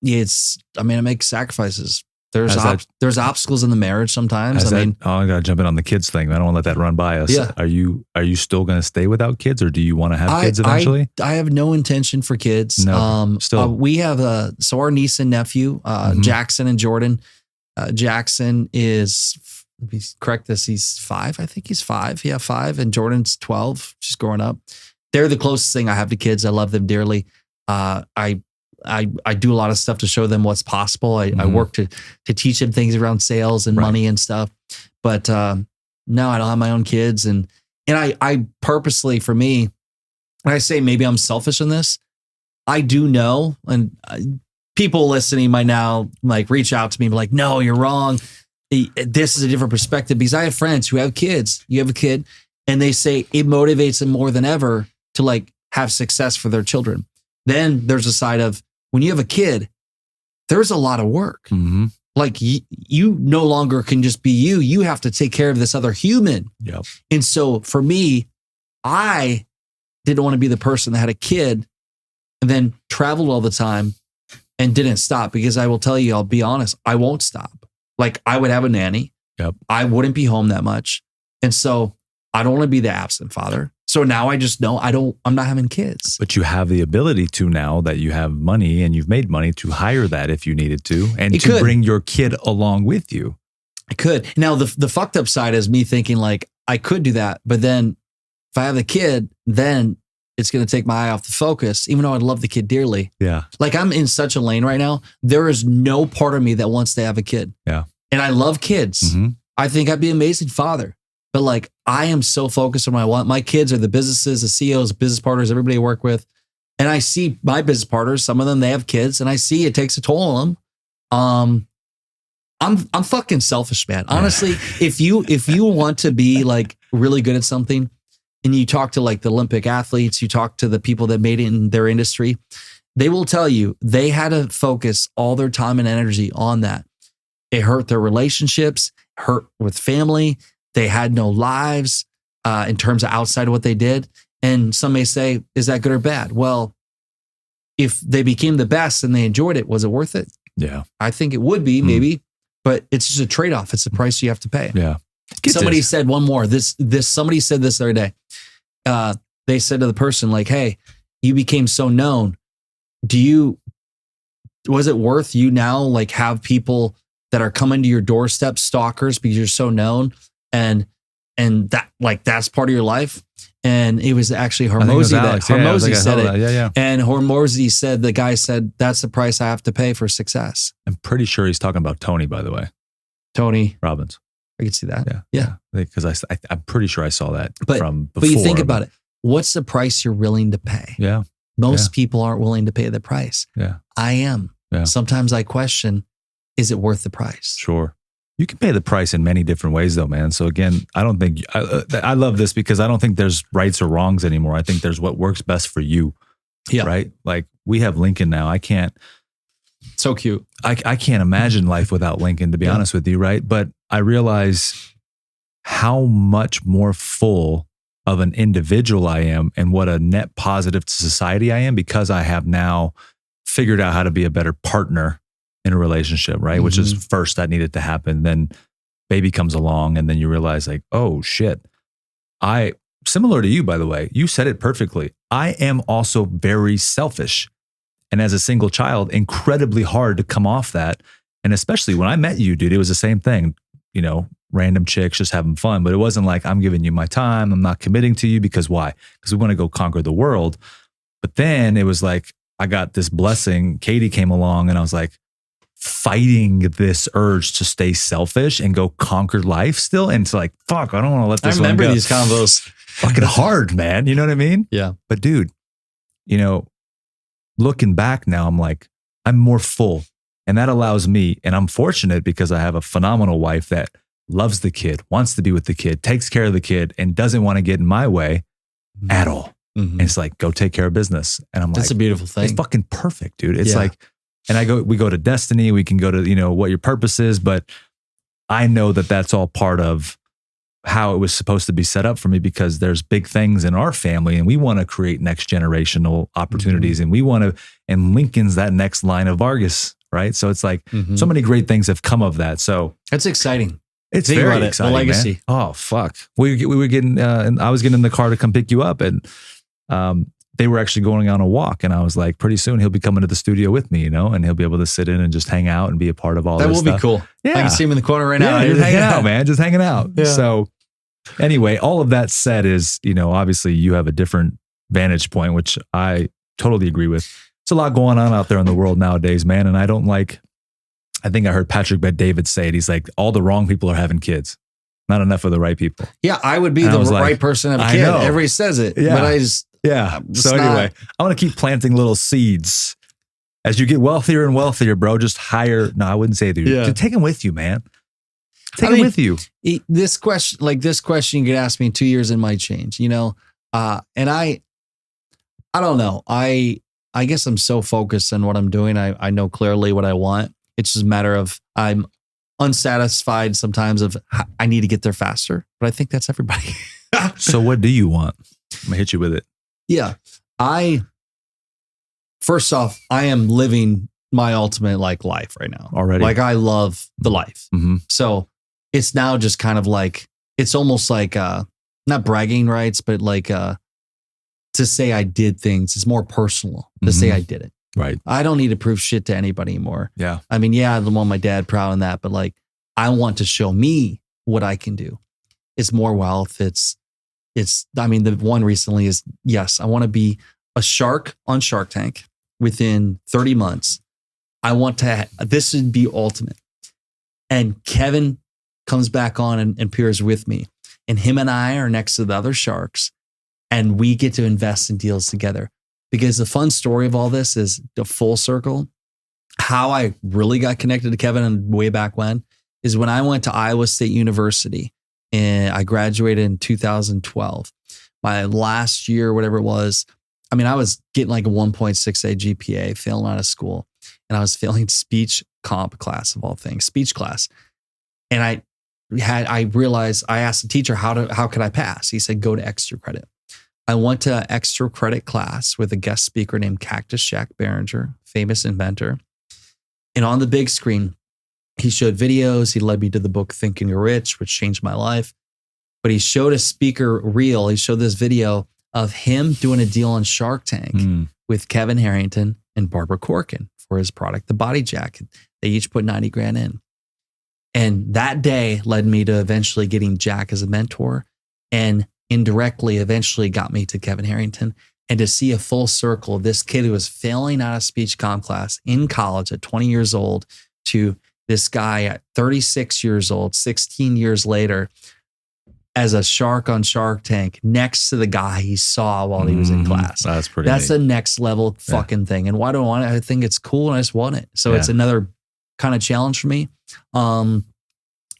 make sacrifices. There's obstacles in the marriage sometimes. I gotta jump in on the kids thing. I don't want to let that run by us. Yeah. Are you still going to stay without kids, or do you want to have kids eventually? I have no intention for kids. No, still. We have our niece and nephew, Jackson and Jordan. Jackson is, let me correct this, he's 5. I think he's 5. Yeah, 5. And Jordan's 12. She's growing up. They're the closest thing I have to kids. I love them dearly. I do a lot of stuff to show them what's possible. I work to teach them things around sales and money and stuff. But no, I don't have my own kids. And I purposely, for me, and I say maybe I'm selfish in this, I do know, and people listening might now like reach out to me and be like, no, you're wrong. This is a different perspective, because I have friends who have kids. You have a kid, and they say it motivates them more than ever to like have success for their children. Then there's a side of when you have a kid, there's a lot of work. Like you no longer can just be you. You have to take care of this other human. Yep. And so for me, I didn't want to be the person that had a kid and then traveled all the time and didn't stop, because I will tell you, I'll be honest, I won't stop. Like I would have a nanny. Yep. I wouldn't be home that much. And so I don't want to be the absent father. So now I just know I'm not having kids. But you have the ability to, now that you have money and you've made money, to hire that if you needed to, and to bring your kid along with you. I could. Now the fucked up side is me thinking like I could do that, but then if I have the kid, then it's going to take my eye off the focus, even though I'd love the kid dearly. Yeah. Like I'm in such a lane right now. There is no part of me that wants to have a kid. Yeah. And I love kids. I think I'd be an amazing father. But like, I am so focused on what I want. My kids are the businesses, the CEOs, business partners, everybody I work with. And I see my business partners, some of them, they have kids, and I see it takes a toll on them. I'm fucking selfish, man. Honestly, if you want to be like really good at something, and you talk to like the Olympic athletes, you talk to the people that made it in their industry, they will tell you they had to focus all their time and energy on that. It hurt their relationships, hurt with family. They had no lives in terms of outside of what they did. And some may say, is that good or bad? Well, if they became the best and they enjoyed it, was it worth it? Yeah. I think it would be, maybe. but it's just a trade-off. It's the price you have to pay. Yeah. Somebody said one more. Somebody said this the other day. They said to the person, like, hey, you became so known. Was it worth you now, like, have people that are coming to your doorstep, stalkers, because you're so known, and that, like, that's part of your life? And it was actually Hormozy said it. Yeah. And Hormozy said, the guy said, that's the price I have to pay for success. I'm pretty sure he's talking about Tony, by the way. Tony Robbins. I could see that. Yeah. Because I'm pretty sure I saw that from before. But you think about it. What's the price you're willing to pay? Yeah. Most people aren't willing to pay the price. Yeah. I am. Yeah. Sometimes I question, is it worth the price? Sure. You can pay the price in many different ways, though, man. So again, I don't think I love this because I don't think there's rights or wrongs anymore. I think there's what works best for you. Yeah. Right. Like, we have Lincoln now. I can't. So cute. I can't imagine life without Lincoln, to be honest with you. Right. But I realize how much more full of an individual I am and what a net positive to society I am because I have now figured out how to be a better partner in a relationship, right? Which is first that needed to happen. Then baby comes along and then you realize, like, oh shit. Similar to you, by the way, you said it perfectly. I am also very selfish. And as a single child, incredibly hard to come off that. And especially when I met you, dude, it was the same thing, random chicks just having fun. But it wasn't like, I'm giving you my time. I'm not committing to you because why? Because we want to go conquer the world. But then it was like, I got this blessing. Katie came along and I was like, fighting this urge to stay selfish and go conquer life still. And it's like, fuck, I don't want to let this one go. I remember these combos. Fucking hard, man. You know what I mean? Yeah. But dude, looking back now, I'm like, I'm more full. And that allows me, and I'm fortunate because I have a phenomenal wife that loves the kid, wants to be with the kid, takes care of the kid, and doesn't want to get in my way at all. And it's like, go take care of business. And I'm like, that's a beautiful thing. It's fucking perfect, dude. It's like, and we go to destiny, we can go to, what your purpose is, but I know that that's all part of how it was supposed to be set up for me because there's big things in our family and we want to create next generational opportunities and and Lincoln's that next line of Vargas, right? So it's like so many great things have come of that. So that's exciting. It's very exciting, the legacy. Man. Oh, fuck. We were getting, and I was getting in the car to come pick you up and, they were actually going on a walk and I was like, pretty soon he'll be coming to the studio with me, and he'll be able to sit in and just hang out and be a part of all this stuff. That will be cool. Yeah. I can see him in the corner right now. Yeah, just hanging out, man. Just hanging out. Yeah. So anyway, all of that said is, obviously you have a different vantage point, which I totally agree with. It's a lot going on out there in the world nowadays, man. And I think I heard Patrick Bet-David say it. He's like, all the wrong people are having kids. Not enough of the right people. Yeah, I would be the right person to have a kid. Everybody says it. Yeah. But I just... Yeah. So anyway, I want to keep planting little seeds. As you get wealthier and wealthier, bro, just hire. No, I wouldn't say that. Yeah. Just take them with you, man. Take them with you. This question you could ask me in 2 years, it might change, and I don't know. I guess I'm so focused on what I'm doing. I know clearly what I want. It's just a matter of I'm unsatisfied sometimes of I need to get there faster, but I think that's everybody. So what do you want? I'm gonna hit you with it. Yeah. First off, I am living my ultimate life right now. Already. Like I love the life. So it's now just kind of like, it's almost like, not bragging rights, but to say I did things. It's more personal to say I did it. Right. I don't need to prove shit to anybody anymore. Yeah. I mean, I want my dad proud in that, but I want to show me what I can do. It's more wealth. The one recently is, yes, I want to be a shark on Shark Tank within 30 months. This would be ultimate. And Kevin comes back on and appears with me. And him and I are next to the other sharks. And we get to invest in deals together. Because the fun story of all this is the full circle. How I really got connected to Kevin way back when is when I went to Iowa State University. And I graduated in 2012. My last year, whatever it was, I was getting like a 1.68 GPA, failing out of school. And I was failing speech comp class of all things, speech class. And I realized, I asked the teacher, how could I pass? He said, go to extra credit. I went to extra credit class with a guest speaker named Cactus Jack Behringer, famous inventor. And on the big screen, He showed videos. He led me to the book Think and You're Rich, which changed my life. But he showed a speaker reel. He showed this video of him doing a deal on Shark Tank with Kevin Harrington and Barbara Corcoran for his product, the Body Jacket. They each put 90 grand in. And that day led me to eventually getting Jack as a mentor, and indirectly eventually got me to Kevin Harrington. And to see a full circle of this kid who was failing out of speech comm class in college at 20 years old to this guy at 36 years old, 16 years later, as a shark on Shark Tank next to the guy he saw while he was in class. That's a next level fucking thing. And why do I want it? I think it's cool and I just want it. So it's another kind of challenge for me. And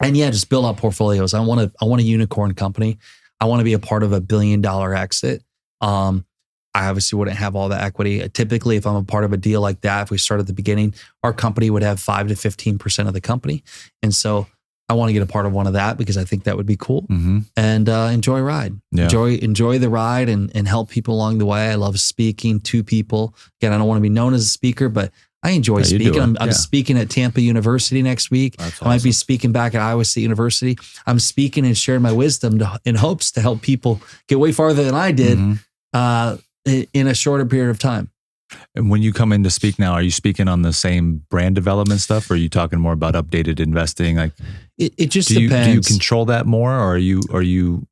just build out portfolios. I want a unicorn company. I want to be a part of $1 billion exit. I obviously wouldn't have all the equity. Typically, if I'm a part of a deal like that, if we start at the beginning, our company would have 5 to 15% of the company. And so I want to get a part of one of that because I think that would be cool. And enjoy a ride. Enjoy the ride and help people along the way. I love speaking to people. Again, I don't want to be known as a speaker, but I enjoy speaking. I'm speaking at Tampa University next week. I might be speaking back at Iowa State University. I'm speaking and sharing my wisdom in hopes to help people get way farther than I did in a shorter period of time. And when you come in to speak now, are you speaking on the same brand development stuff, or are you talking more about updated investing? Like, it just depends. Do you control that more, or are you?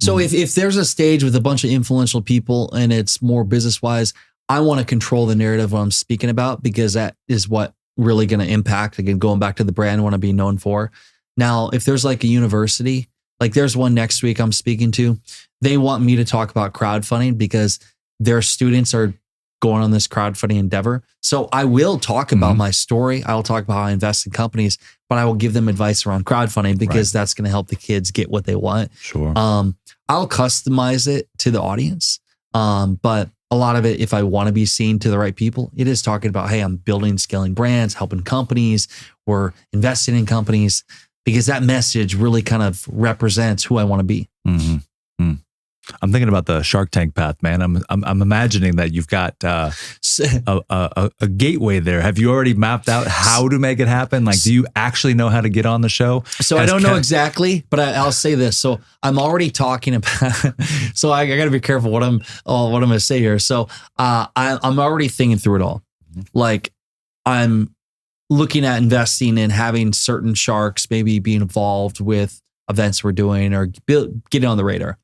So if there's a stage with a bunch of influential people and it's more business wise, I want to control the narrative what I'm speaking about, because that is what really going to impact. Again, going back to the brand I want to be known for. Now, if there's like a university, like there's one next week I'm speaking to, they want me to talk about crowdfunding because their students are going on this crowdfunding endeavor. So I will talk about my story. I will talk about how I invest in companies, but I will give them advice around crowdfunding because that's going to help the kids get what they want. Sure. I'll customize it to the audience. But a lot of it, if I want to be seen to the right people, it is talking about, hey, I'm building, scaling brands, helping companies, or investing in companies, because that message really kind of represents who I want to be. I'm thinking about the Shark Tank path, man. I'm imagining that you've got a gateway there. Have you already mapped out how to make it happen? Like, do you actually know how to get on the show? So I don't know exactly, but I'll say this. So I'm already talking about. So I got to be careful what I'm going to say here. So I'm already thinking through it all. Like, I'm looking at investing and having certain sharks maybe being involved with events we're doing or getting on the radar,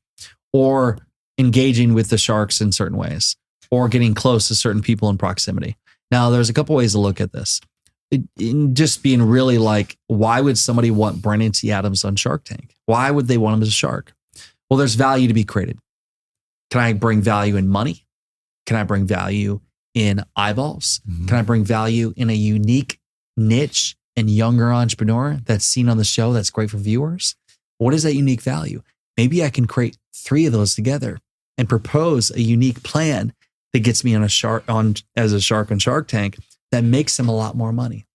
or engaging with the sharks in certain ways, or getting close to certain people in proximity. Now, there's a couple ways to look at this. Just being really like, why would somebody want Brennan T. Adams on Shark Tank? Why would they want him as a shark? Well, there's value to be created. Can I bring value in money? Can I bring value in eyeballs? Can I bring value in a unique niche and younger entrepreneur that's seen on the show that's great for viewers? What is that unique value? Maybe I can create 3 of those together and propose a unique plan that gets me as a shark on Shark Tank that makes them a lot more money.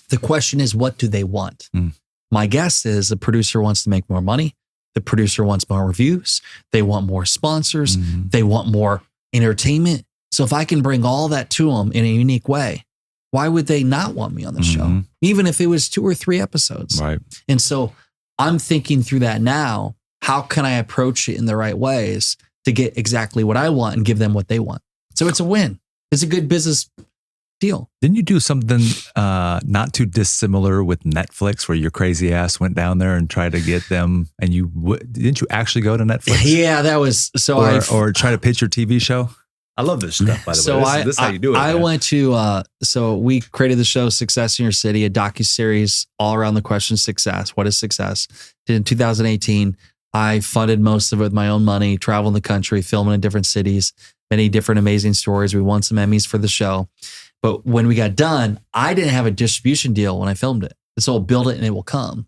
The question is, what do they want? My guess is the producer wants to make more money. The producer wants more reviews. They want more sponsors. They want more entertainment. So if I can bring all that to them in a unique way, why would they not want me on the show? Even if it was 2 or 3 episodes. Right. And so I'm thinking through that now. How can I approach it in the right ways to get exactly what I want and give them what they want? So it's a win. It's a good business deal. Didn't you do something not too dissimilar with Netflix, where your crazy ass went down there and tried to get them? And didn't you actually go to Netflix? Yeah, that was so. Or try to pitch your TV show. I love this stuff, by the way. This is how you do it. I went to, so we created the show Success in Your City, a docuseries all around the question success. What is success? Did in 2018. I funded most of it with my own money, traveling the country, filming in different cities, many different amazing stories. We won some Emmys for the show. But when we got done, I didn't have a distribution deal when I filmed it. So build it and it will come.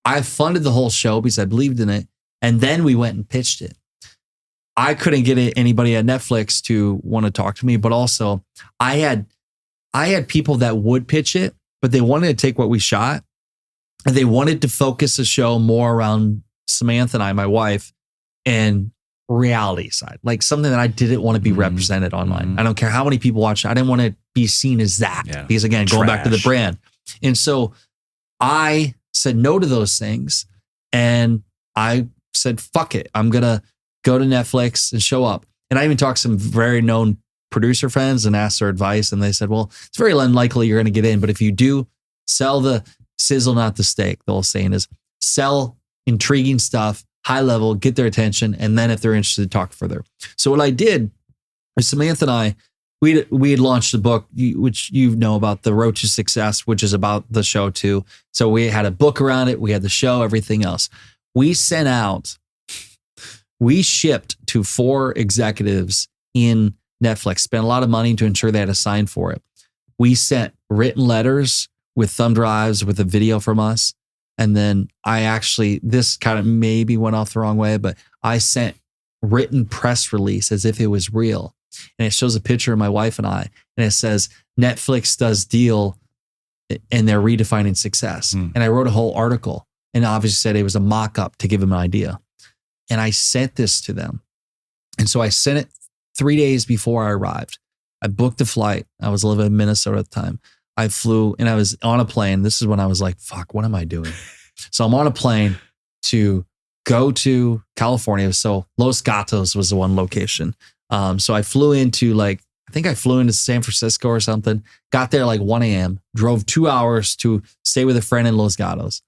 I funded the whole show because I believed in it. And then we went and pitched it. I couldn't get anybody at Netflix to want to talk to me, but also I had people that would pitch it, but they wanted to take what we shot and they wanted to focus the show more around Samantha and I, my wife, and reality side, like something that I didn't want to be represented online. I don't care how many people watch it. I didn't want to be seen as that because, again, going back to the brand. And so I said no to those things. And I said, fuck it. I'm going to go to Netflix and show up. And I even talked to some very known producer friends and asked their advice. And they said, well, it's very unlikely you're going to get in. But if you do, sell the sizzle, not the steak. The whole saying is sell intriguing stuff, high level, get their attention. And then if they're interested, talk further. So what I did was Samantha and I, we had launched a book, which you know about, The Road to Success, which is about the show too. So we had a book around it. We had the show, everything else. We shipped to 4 executives in Netflix, spent a lot of money to ensure they had a sign for it. We sent written letters with thumb drives with a video from us. And then this kind of maybe went off the wrong way, but I sent written press release as if it was real. And it shows a picture of my wife and I, and it says, Netflix does deal and they're redefining success. And I wrote a whole article and obviously said it was a mock-up to give them an idea. And I sent this to them. And so I sent it 3 days before I arrived. I booked a flight. I was living in Minnesota at the time. I flew and I was on a plane. This is when I was like, fuck, what am I doing? So I'm on a plane to go to California. So Los Gatos was the one location. So I flew into I think I flew into San Francisco or something, got there like 1 a.m., drove 2 hours to stay with a friend in Los Gatos.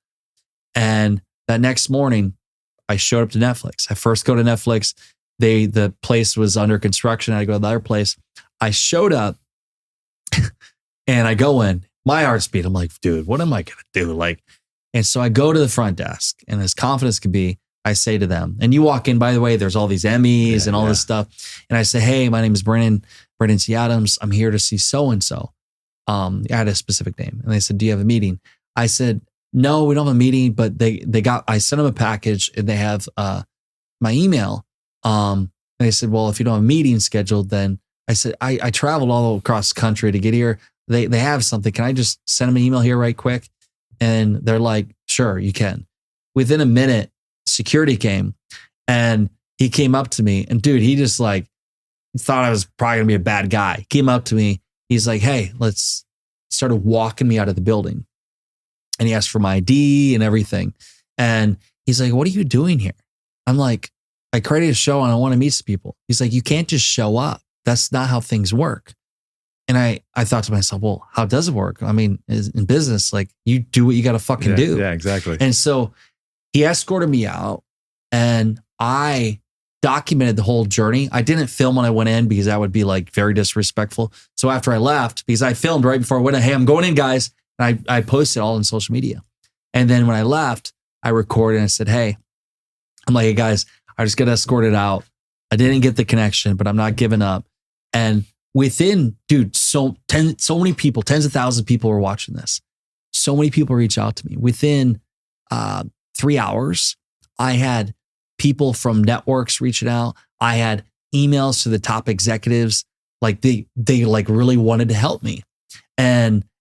And that next morning, I showed up to Netflix. I first go to Netflix. The place was under construction. I go to the other place. I showed up and I go in. My heart's beat. I'm like, dude, what am I going to do? And so I go to the front desk, and as confident as could be, I say to them, and you walk in, by the way, there's all these Emmys and all this stuff. And I say, hey, my name is Brennan C. Adams. I'm here to see so-and-so. I had a specific name. And they said, do you have a meeting? I said, no, we don't have a meeting, but I sent them a package and they have my email. And they said, well, if you don't have a meeting scheduled, then I said, I traveled all across the country to get here. They have something. Can I just send them an email here right quick? And they're like, sure, you can. Within a minute, security came and he came up to me, and dude, he just he thought I was probably gonna be a bad guy. He came up to me. He's like, hey, started walking me out of the building. And he asked for my ID and everything. And he's like, what are you doing here? I'm like, I created a show and I want to meet some people. He's like, you can't just show up. That's not how things work. And I thought to myself, well, how does it work? I mean, in business, you do what you got to fucking do. Yeah, exactly. And so he escorted me out and I documented the whole journey. I didn't film when I went in because that would be very disrespectful. So after I left, because I filmed right before I went in, hey, I'm going in, guys. And I posted all on social media. And then when I left, I recorded and I said, hey, I'm like, hey guys, I just got escorted out. I didn't get the connection, but I'm not giving up. And within, dude, so many people, tens of thousands of people were watching this. So many people reach out to me. Within 3 hours, I had people from networks reaching out. I had emails to the top executives. They really wanted to help me.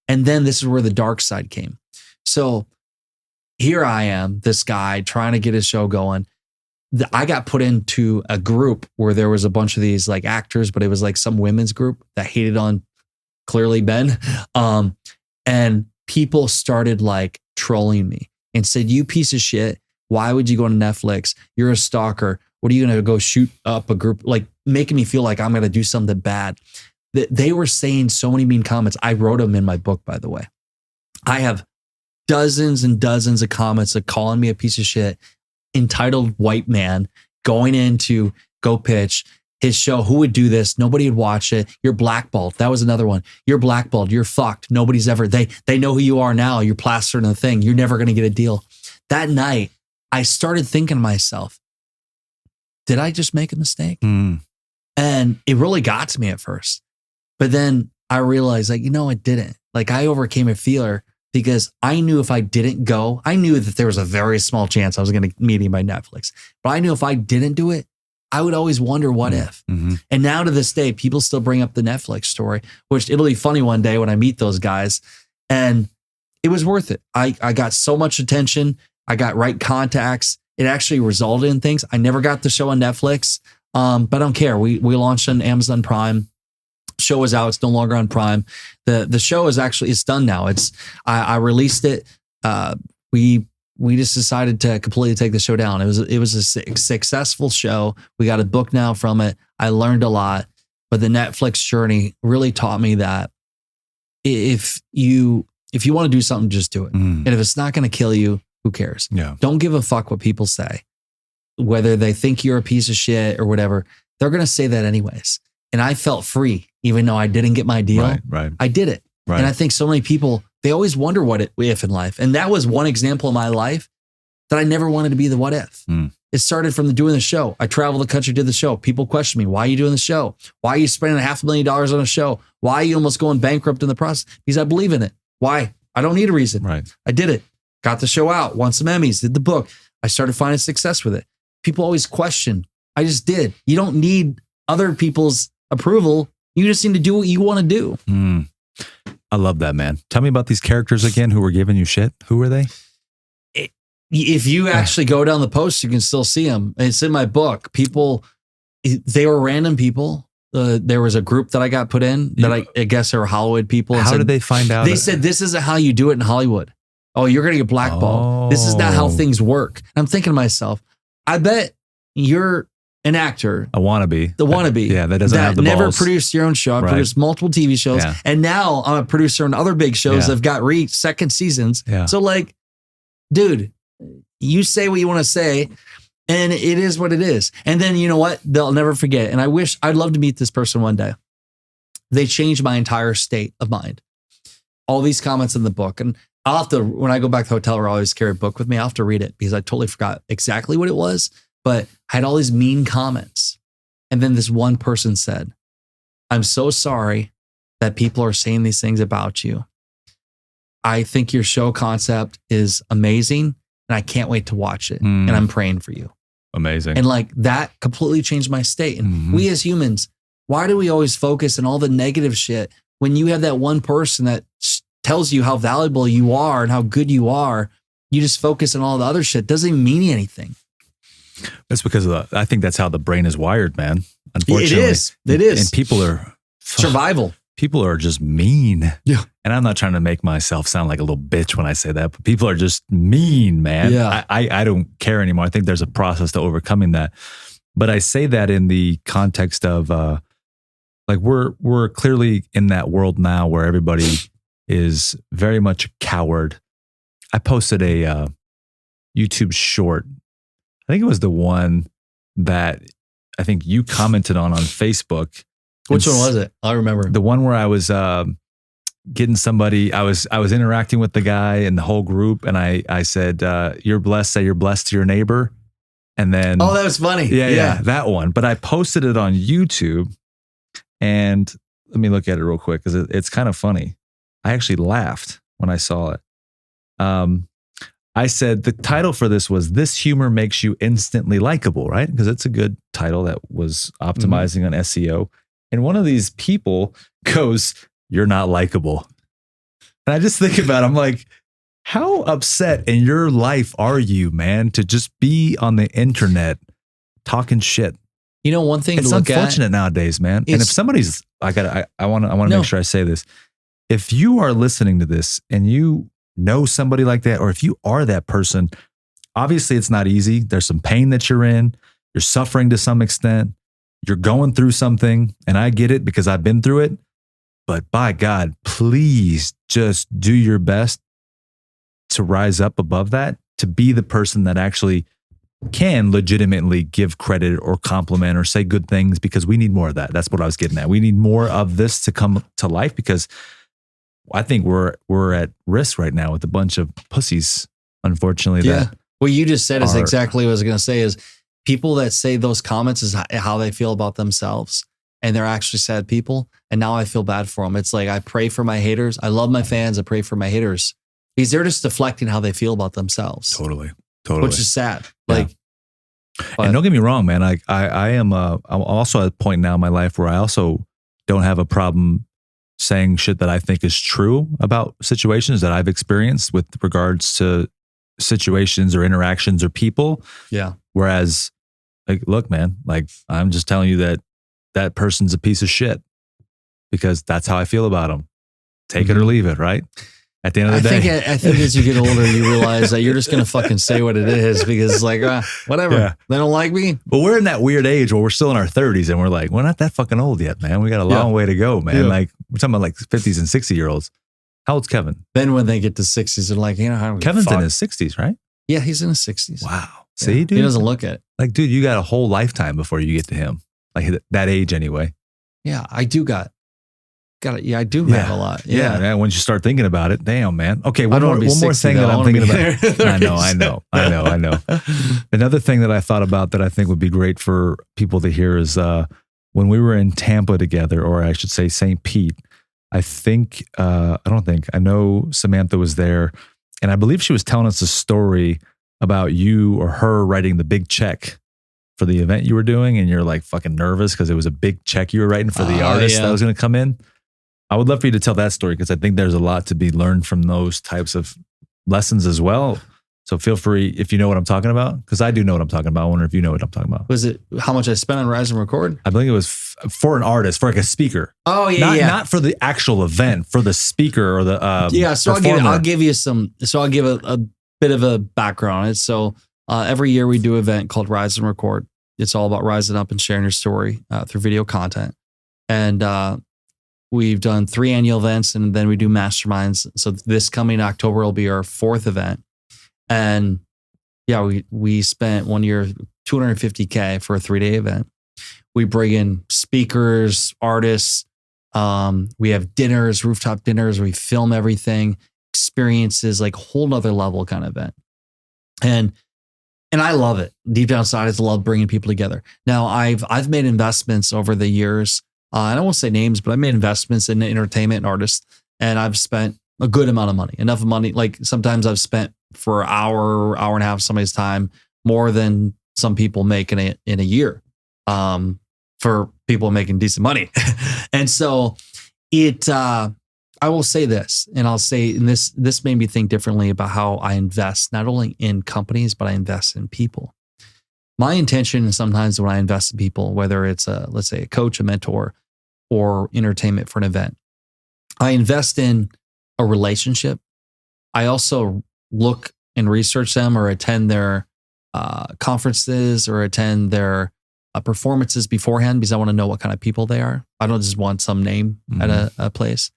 And then this is where the dark side came. So here I am, this guy trying to get his show going. I got put into a group where there was a bunch of these actors, but it was some women's group that hated on clearly Ben. And people started trolling me and said, you piece of shit. Why would you go to Netflix? You're a stalker. What are you going to go shoot up a group? Making me feel like I'm going to do something bad. They were saying so many mean comments. I wrote them in my book, by the way. I have dozens and dozens of comments of calling me a piece of shit, entitled white man going in to go pitch his show. Who would do this? Nobody would watch it. You're blackballed. That was another one. You're blackballed. You're fucked. Nobody's ever, they know who you are now. You're plastered in the thing. You're never going to get a deal. That night, I started thinking to myself, did I just make a mistake? And it really got to me at first. But then I realized I didn't. I overcame a fear because I knew if I didn't go, I knew that there was a very small chance I was going to meet him by Netflix. But I knew if I didn't do it, I would always wonder what if. Mm-hmm. And now to this day, people still bring up the Netflix story, which it'll be funny one day when I meet those guys. And it was worth it. I got so much attention. I got right contacts. It actually resulted in things. I never got the show on Netflix, but I don't care. We launched on Amazon Prime. Show is out. It's no longer on Prime. The show is actually, it's done now. I released it we just decided to completely take the show down. It was a successful show. We got a book now from it. I learned a lot, but the Netflix journey really taught me that if you want to do something, just do it. And if it's not going to kill you, who cares? Yeah. Don't give a fuck what people say, whether they think you're a piece of shit or whatever. They're going to say that anyways. And I felt free, even though I didn't get my deal. Right. I did it. Right. And I think so many people, they always wonder what if in life. And that was one example of my life that I never wanted to be the what if. It started from doing the show. I traveled the country, did the show. People question me, why are you doing the show? Why are you spending $500,000 on a show? Why are you almost going bankrupt in the process? Because I believe in it. Why? I don't need a reason. Right. I did it. Got the show out, won some Emmys, did the book. I started finding success with it. People always question. I just did. You don't need other people's approval. You just need to do what you want to do. I love that, man. Tell me about these characters again who were giving you shit. Who were they? If you actually go down the post, you can still see them. It's in my book. People, they were random people. There was a group that I got put in that I guess are Hollywood people. How did they find out? They said, this isn't how you do it in Hollywood. Oh, you're going to get blackballed. This is not how things work. I'm thinking to myself, I bet you're an actor. A wannabe. The wannabe. Yeah, that doesn't have the never balls. produced your own show. I produced multiple TV shows. Yeah. And now I'm a producer on other big shows that have got second seasons. Yeah. So like, dude, you say what you want to say and it is what it is. And then you know what? They'll never forget. And I'd love to meet this person one day. They changed my entire state of mind. All these comments in the book. And I'll have to, when I go back to the hotel where I always carry a book with me, I'll have to read it because I totally forgot exactly what it was. But I had all these mean comments. And then this one person said, I'm so sorry that people are saying these things about you. I think your show concept is amazing and I can't wait to watch it. And I'm praying for you. Amazing. And like that completely changed my state. And we as humans, why do we always focus on all the negative shit when you have that one person that tells you how valuable you are and how good you are? You just focus on all the other shit. Doesn't even mean anything. That's because I think that's how the brain is wired, man. Unfortunately. It is. And people are survival. People are just mean. Yeah. And I'm not trying to make myself sound like a little bitch when I say that, but people are just mean, man. Yeah. I don't care anymore. I think there's a process to overcoming that. But I say that in the context of like we're clearly in that world now where everybody is very much a coward. I posted a YouTube short. I think it was the one that I think you commented on Facebook. Which one was it? I remember. The one where I was getting somebody, I was interacting with the guy and the whole group. And I said, you're blessed, say you're blessed to your neighbor. And then, oh, that was funny. Yeah, that one. But I posted it on YouTube and let me look at it real quick because it's kind of funny. I actually laughed when I saw it. I said the title for this was "This Humor Makes You Instantly Likeable," right? Because it's a good title that was optimizing on SEO. And one of these people goes, "You're not likable." And I just think about it, I'm like, how upset in your life are you, man, to just be on the internet talking shit? You know, one thing it's to look unfortunate nowadays, man. And if somebody's, I want to make sure I say this. If you are listening to this and you know somebody like that, or if you are that person, obviously it's not easy. There's some pain that you're in. You're suffering to some extent. You're going through something, and I get it because I've been through it. But by God, please just do your best to rise up above that, to be the person that actually can legitimately give credit or compliment or say good things, because we need more of that. That's what I was getting at. We need more of this to come to life because I think we're at risk right now with a bunch of pussies, unfortunately. Yeah. That what you just said is exactly what I was going to say is people that say those comments is how they feel about themselves. And they're actually sad people. And now I feel bad for them. It's like, I pray for my haters. I love my fans. I pray for my haters because they're just deflecting how they feel about themselves. Totally. Which is sad. Yeah. Like, and don't get me wrong, man. I'm also at a point now in my life where I also don't have a problem saying shit that I think is true about situations that I've experienced with regards to situations or interactions or people. Yeah. Whereas, like, look, man, like I'm just telling you that person's a piece of shit because that's how I feel about them. Take it or leave it, right? at the end of the day. I think as you get older, you realize that you're just going to fucking say what it is because it's like, whatever. Yeah. They don't like me. But we're in that weird age where we're still in our 30s and we're like, we're not that fucking old yet, man. We got a long way to go, man. Yeah. Like we're talking about like 50s and 60-year-olds. How old's Kevin? Then when they get to 60s, they're like, how Kevin's in his 60s, right? Yeah, he's in his 60s. Wow. See, dude? He doesn't look it. Like, dude, you got a whole lifetime before you get to him. Like that age anyway. Yeah, I do got it. Yeah, I do have a lot. Yeah. Man, once you start thinking about it, damn, man. Okay, one more thing that I'm thinking about. I know. Another thing that I thought about that I think would be great for people to hear is when we were in Tampa together, or I should say St. Pete, I know Samantha was there, and I believe she was telling us a story about you or her writing the big check for the event you were doing, and you're like fucking nervous because it was a big check you were writing for the artist that was going to come in. I would love for you to tell that story because I think there's a lot to be learned from those types of lessons as well. So feel free if you know what I'm talking about, because I do know what I'm talking about. I wonder if you know what I'm talking about. Was it how much I spent on Rise and Record? I believe it was for an artist, for like a speaker. Oh yeah, not for the actual event, for the speaker or the So I'll give you some. So I'll give a bit of a background on it. So every year we do an event called Rise and Record. It's all about rising up and sharing your story through video content, and we've done 3 annual events, and then we do masterminds. So this coming October will be our 4th event. And yeah, we spent one year $250K for a 3-day event. We bring in speakers, artists. We have dinners, rooftop dinners. We film everything, experiences, like a whole nother level kind of event. And I love it. Deep down inside, I just love bringing people together. Now, I've made investments over the years. I don't want to say names, but I made investments in entertainment and artists, and I've spent a good amount of money, enough money. Like sometimes I've spent for an hour and a half somebody's time more than some people make in a year for people making decent money. And so I will say this, and I'll say, and this made me think differently about how I invest, not only in companies, but I invest in people. My intention sometimes when I invest in people, whether it's let's say a coach, a mentor, or entertainment for an event, I invest in a relationship. I also look and research them or attend their conferences or attend their performances beforehand because I want to know what kind of people they are. I don't just want some name at a place.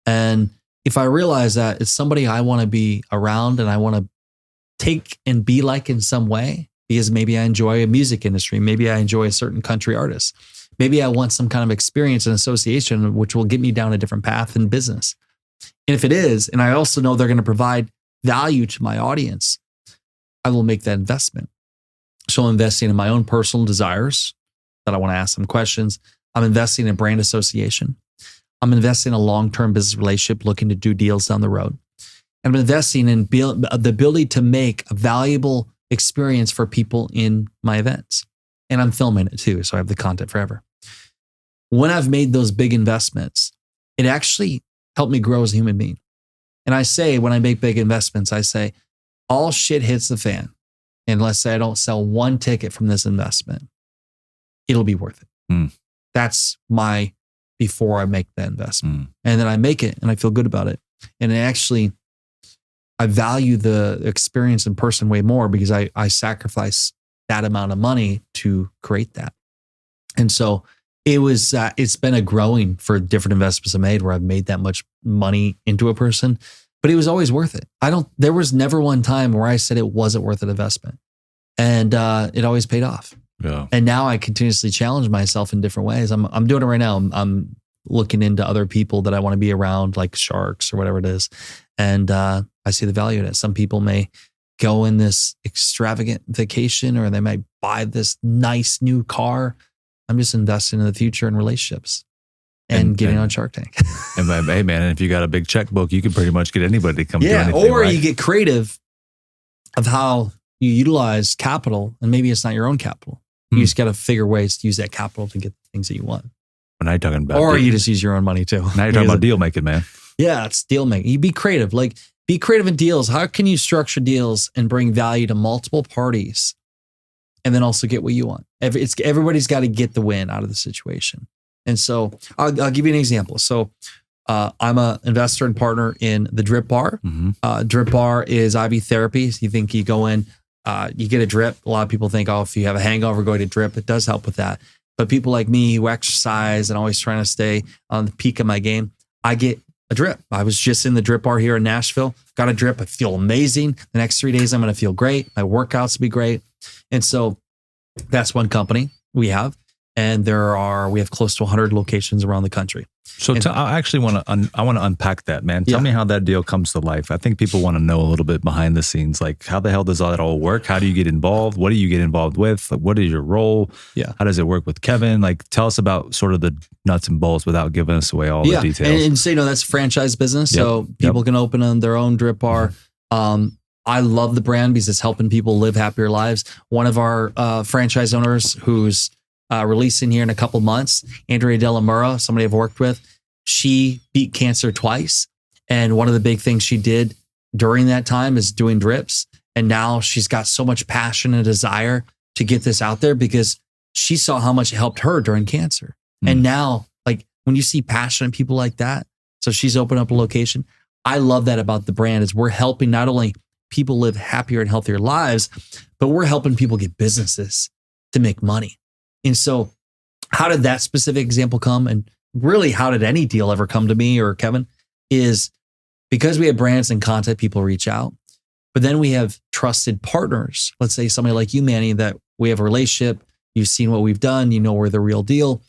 And if I realize that it's somebody I want to be around and I want to take and be like in some way, because maybe I enjoy a music industry, maybe I enjoy a certain country artist, maybe I want some kind of experience and association which will get me down a different path in business. And if it is, and I also know they're going to provide value to my audience, I will make that investment. So I'm investing in my own personal desires that I want to ask them questions. I'm investing in brand association. I'm investing in a long-term business relationship, looking to do deals down the road. And I'm investing in the ability to make a valuable experience for people in my events. And I'm filming it too, so I have the content forever. When I've made those big investments, it actually helped me grow as a human being. And I say, when I make big investments, I say, all shit hits the fan. And let's say I don't sell one ticket from this investment, it'll be worth it. That's my before I make the investment. And then I make it and I feel good about it. And I value the experience in person way more because I sacrifice that amount of money to create that. And so it's been a growing for different investments I made where I've made that much money into a person, but it was always worth it. There was never one time where I said it wasn't worth an investment, and it always paid off. Yeah. And now I continuously challenge myself in different ways. I'm doing it right now. I'm looking into other people that I want to be around, like sharks or whatever it is. And I see the value in it. Some people may go in this extravagant vacation, or they might buy this nice new car. I'm just investing in the future and relationships and getting on Shark Tank. And hey man, and if you got a big checkbook, you can pretty much get anybody to come do anything. Or you get creative of how you utilize capital, and maybe it's not your own capital. You just got to figure ways to use that capital to get the things that you want. Now you're talking about you just use your own money too. Now you're talking about deal making, man. Yeah, it's deal making. You be creative. Like, be creative in deals. How can you structure deals and bring value to multiple parties and then also get what you want? Everybody's got to get the win out of the situation. And so I'll give you an example. So I'm an investor and partner in the Drip Bar. Drip Bar is IV therapy. So you think you go in, you get a drip. A lot of people think, oh, if you have a hangover, go to drip. It does help with that. But people like me who exercise and always trying to stay on the peak of my game, I get a drip. I was just in the Drip Bar here in Nashville. Got a drip. I feel amazing. The next 3 days, I'm going to feel great. My workouts will be great. And so that's one company we have. And we have close to 100 locations around the country. So I actually want to unpack that, man. Tell me how that deal comes to life. I think people want to know a little bit behind the scenes. Like, how the hell does that all work? How do you get involved? What do you get involved with? Like, what is your role? Yeah. How does it work with Kevin? Like, tell us about sort of the nuts and bolts without giving us away all the details. And so, that's a franchise business. So people can open on their own Drip Bar. I love the brand because it's helping people live happier lives. One of our franchise owners who's releasing here in a couple months, Andrea Delamura, somebody I've worked with, she beat cancer twice. And one of the big things she did during that time is doing drips. And now she's got so much passion and desire to get this out there because she saw how much it helped her during cancer. And now, like, when you see passionate people like that, so she's opened up a location. I love that about the brand is we're helping not only people live happier and healthier lives, but we're helping people get businesses to make money. And so how did that specific example come? And really, how did any deal ever come to me or Kevin? Is because we have brands and content, people reach out. But then we have trusted partners. Let's say somebody like you, Manny, that we have a relationship. You've seen what we've done. You know we're the real deal.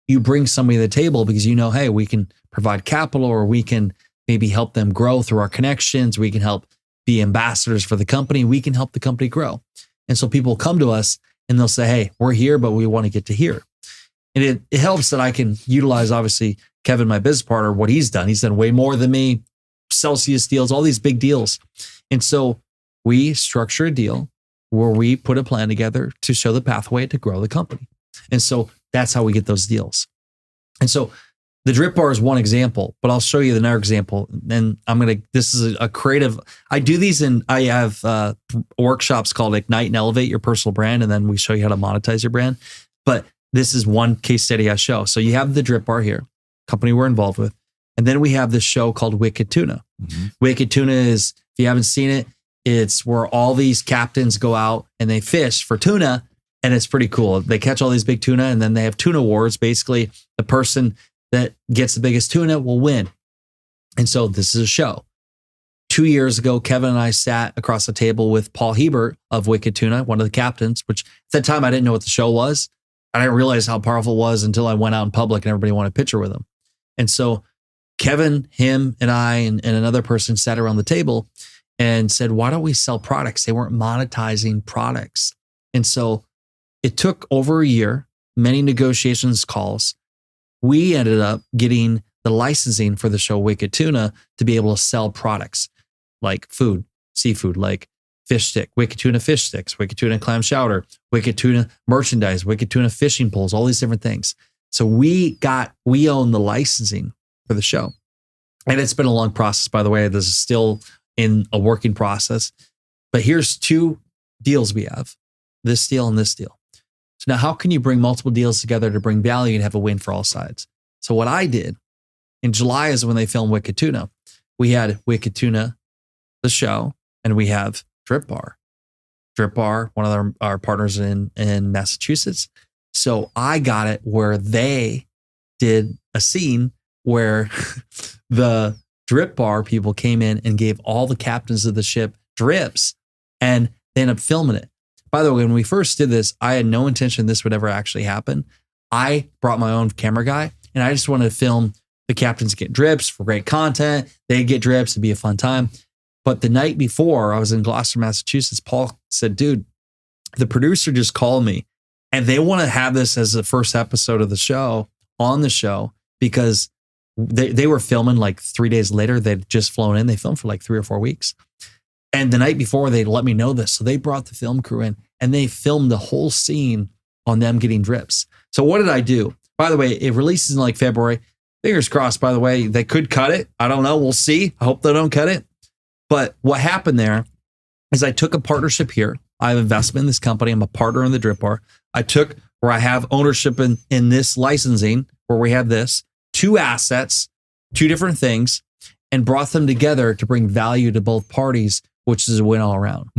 You bring somebody to the table because you know, hey, we can provide capital or we can maybe help them grow through our connections. We can help be ambassadors for the company. We can help the company grow. And so people come to us and they'll say, hey, we're here, but we want to get to here. And it helps that I can utilize, obviously, Kevin, my business partner, what he's done. He's done way more than me, Celsius deals, all these big deals. And so we structure a deal where we put a plan together to show the pathway to grow the company. And so that's how we get those deals. And so the Drip Bar is one example, but I'll show you another example. And this is a creative, I do these I have workshops called Ignite and Elevate Your Personal Brand. And then we show you how to monetize your brand. But this is one case study I show. So you have the Drip Bar here, company we're involved with. And then we have this show called Wicked Tuna. Wicked Tuna is, if you haven't seen it, it's where all these captains go out and they fish for tuna. And it's pretty cool. They catch all these big tuna and then they have tuna wars. Basically, the person that gets the biggest tuna will win. And so this is a show. 2 years ago, Kevin and I sat across the table with Paul Hebert of Wicked Tuna, one of the captains, which at that time I didn't know what the show was. I didn't realize how powerful it was until I went out in public and everybody wanted a picture with him. And so Kevin, him, and I, and another person sat around the table and said, why don't we sell products? They weren't monetizing products. And so it took over a year, many negotiations, calls. We ended up getting the licensing for the show Wicked Tuna to be able to sell products like food, seafood, like fish stick, Wicked Tuna fish sticks, Wicked Tuna clam chowder, Wicked Tuna merchandise, Wicked Tuna fishing poles, all these different things. So we own the licensing for the show. And it's been a long process, by the way. This is still in a working process. But here's two deals we have, this deal and this deal. So now how can you bring multiple deals together to bring value and have a win for all sides? So what I did in July is when they filmed Wicked Tuna. We had Wicked Tuna, the show, and we have Drip Bar. Drip Bar, one of our partners in Massachusetts. So I got it where they did a scene where the Drip Bar people came in and gave all the captains of the ship drips and they ended up filming it. By the way, when we first did this, I had no intention this would ever actually happen. I brought my own camera guy and I just wanted to film the captains get drips for great content. They get drips. It'd be a fun time. But the night before I was in Gloucester, Massachusetts, Paul said, dude, the producer just called me and they want to have this as the first episode of the show on the show because they were filming like 3 days later. They'd just flown in. They filmed for like 3 or 4 weeks. And the night before, they let me know this. So they brought the film crew in and they filmed the whole scene on them getting drips. So what did I do? By the way, it releases in like February. Fingers crossed, by the way, they could cut it. I don't know. We'll see. I hope they don't cut it. But what happened there is I took a partnership here. I have investment in this company. I'm a partner in the Drip Bar. I took where I have ownership in this licensing, where we have this, 2 assets, two different things and brought them together to bring value to both parties, which is a win all around.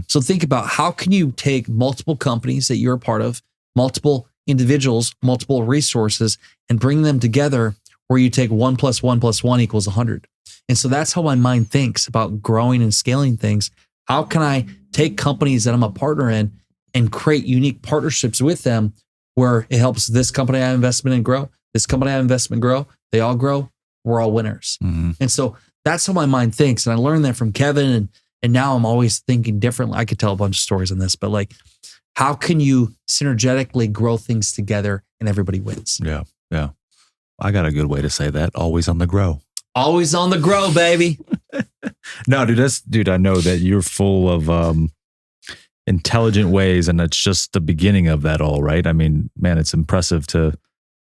So think about how can you take multiple companies that you're a part of, multiple individuals, multiple resources, and bring them together where you take 1 + 1 + 1 = 100. And so that's how my mind thinks about growing and scaling things. How can I take companies that I'm a partner in and create unique partnerships with them where it helps this company I have investment in grow, this company I have investment grow, they all grow, we're all winners. And so that's how my mind thinks. And I learned that from Kevin, and now I'm always thinking differently. I could tell a bunch of stories on this, but like, how can you synergetically grow things together and everybody wins? Yeah. I got a good way to say that. Always on the grow. Always on the grow, baby. No, dude, I know that you're full of intelligent ways, and it's just the beginning of that all, right? I mean, man, it's impressive to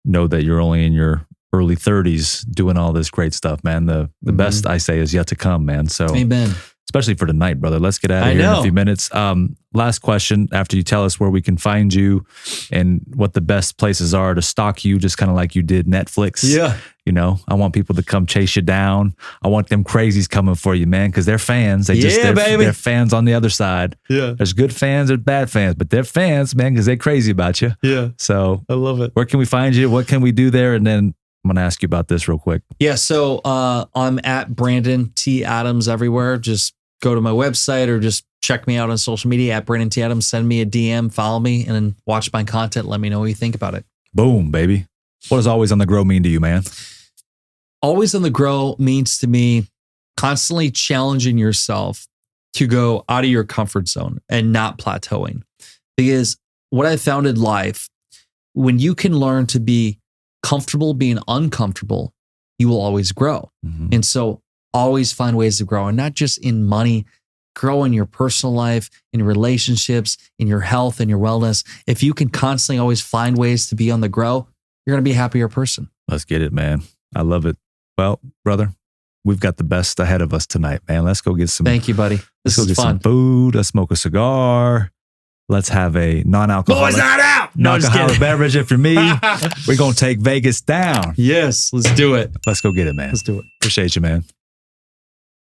know that you're only in your early 30s doing all this great stuff, man. The best, I say, is yet to come, man. So Amen. Especially for tonight, brother. Let's get out of here in a few minutes. Last question, after you tell us where we can find you and what the best places are to stalk you, just kind of like you did Netflix. Yeah. You know, I want people to come chase you down. I want them crazies coming for you, man, because they're fans. They're fans on the other side. Yeah. There's good fans, there's bad fans, but they're fans, man, because they're crazy about you. Yeah. So I love it. Where can we find you? What can we do there? And then I'm going to ask you about this real quick. Yeah. So I'm at Brandon T. Adams everywhere. Just go to my website or just check me out on social media at Brandon T. Adams. Send me a DM, follow me, and then watch my content. Let me know what you think about it. Boom, baby. What does always on the grow mean to you, man? Always on the grow means to me constantly challenging yourself to go out of your comfort zone and not plateauing. Because what I found in life, when you can learn to be comfortable being uncomfortable, you will always grow. And so always find ways to grow, and not just in money, grow in your personal life, in relationships, in your health and your wellness. If you can constantly always find ways to be on the grow, you're going to be a happier person. Let's get it, man. I love it. Well, brother, we've got the best ahead of us tonight, man. Let's go get some. Thank you, buddy. Let's go get some food. Let's smoke a cigar. Let's have a non-alcoholic, Boys not out. No, non-alcoholic beverage. If you're me, we're going to take Vegas down. Yes, let's do it. Let's go get it, man. Let's do it. Appreciate you, man.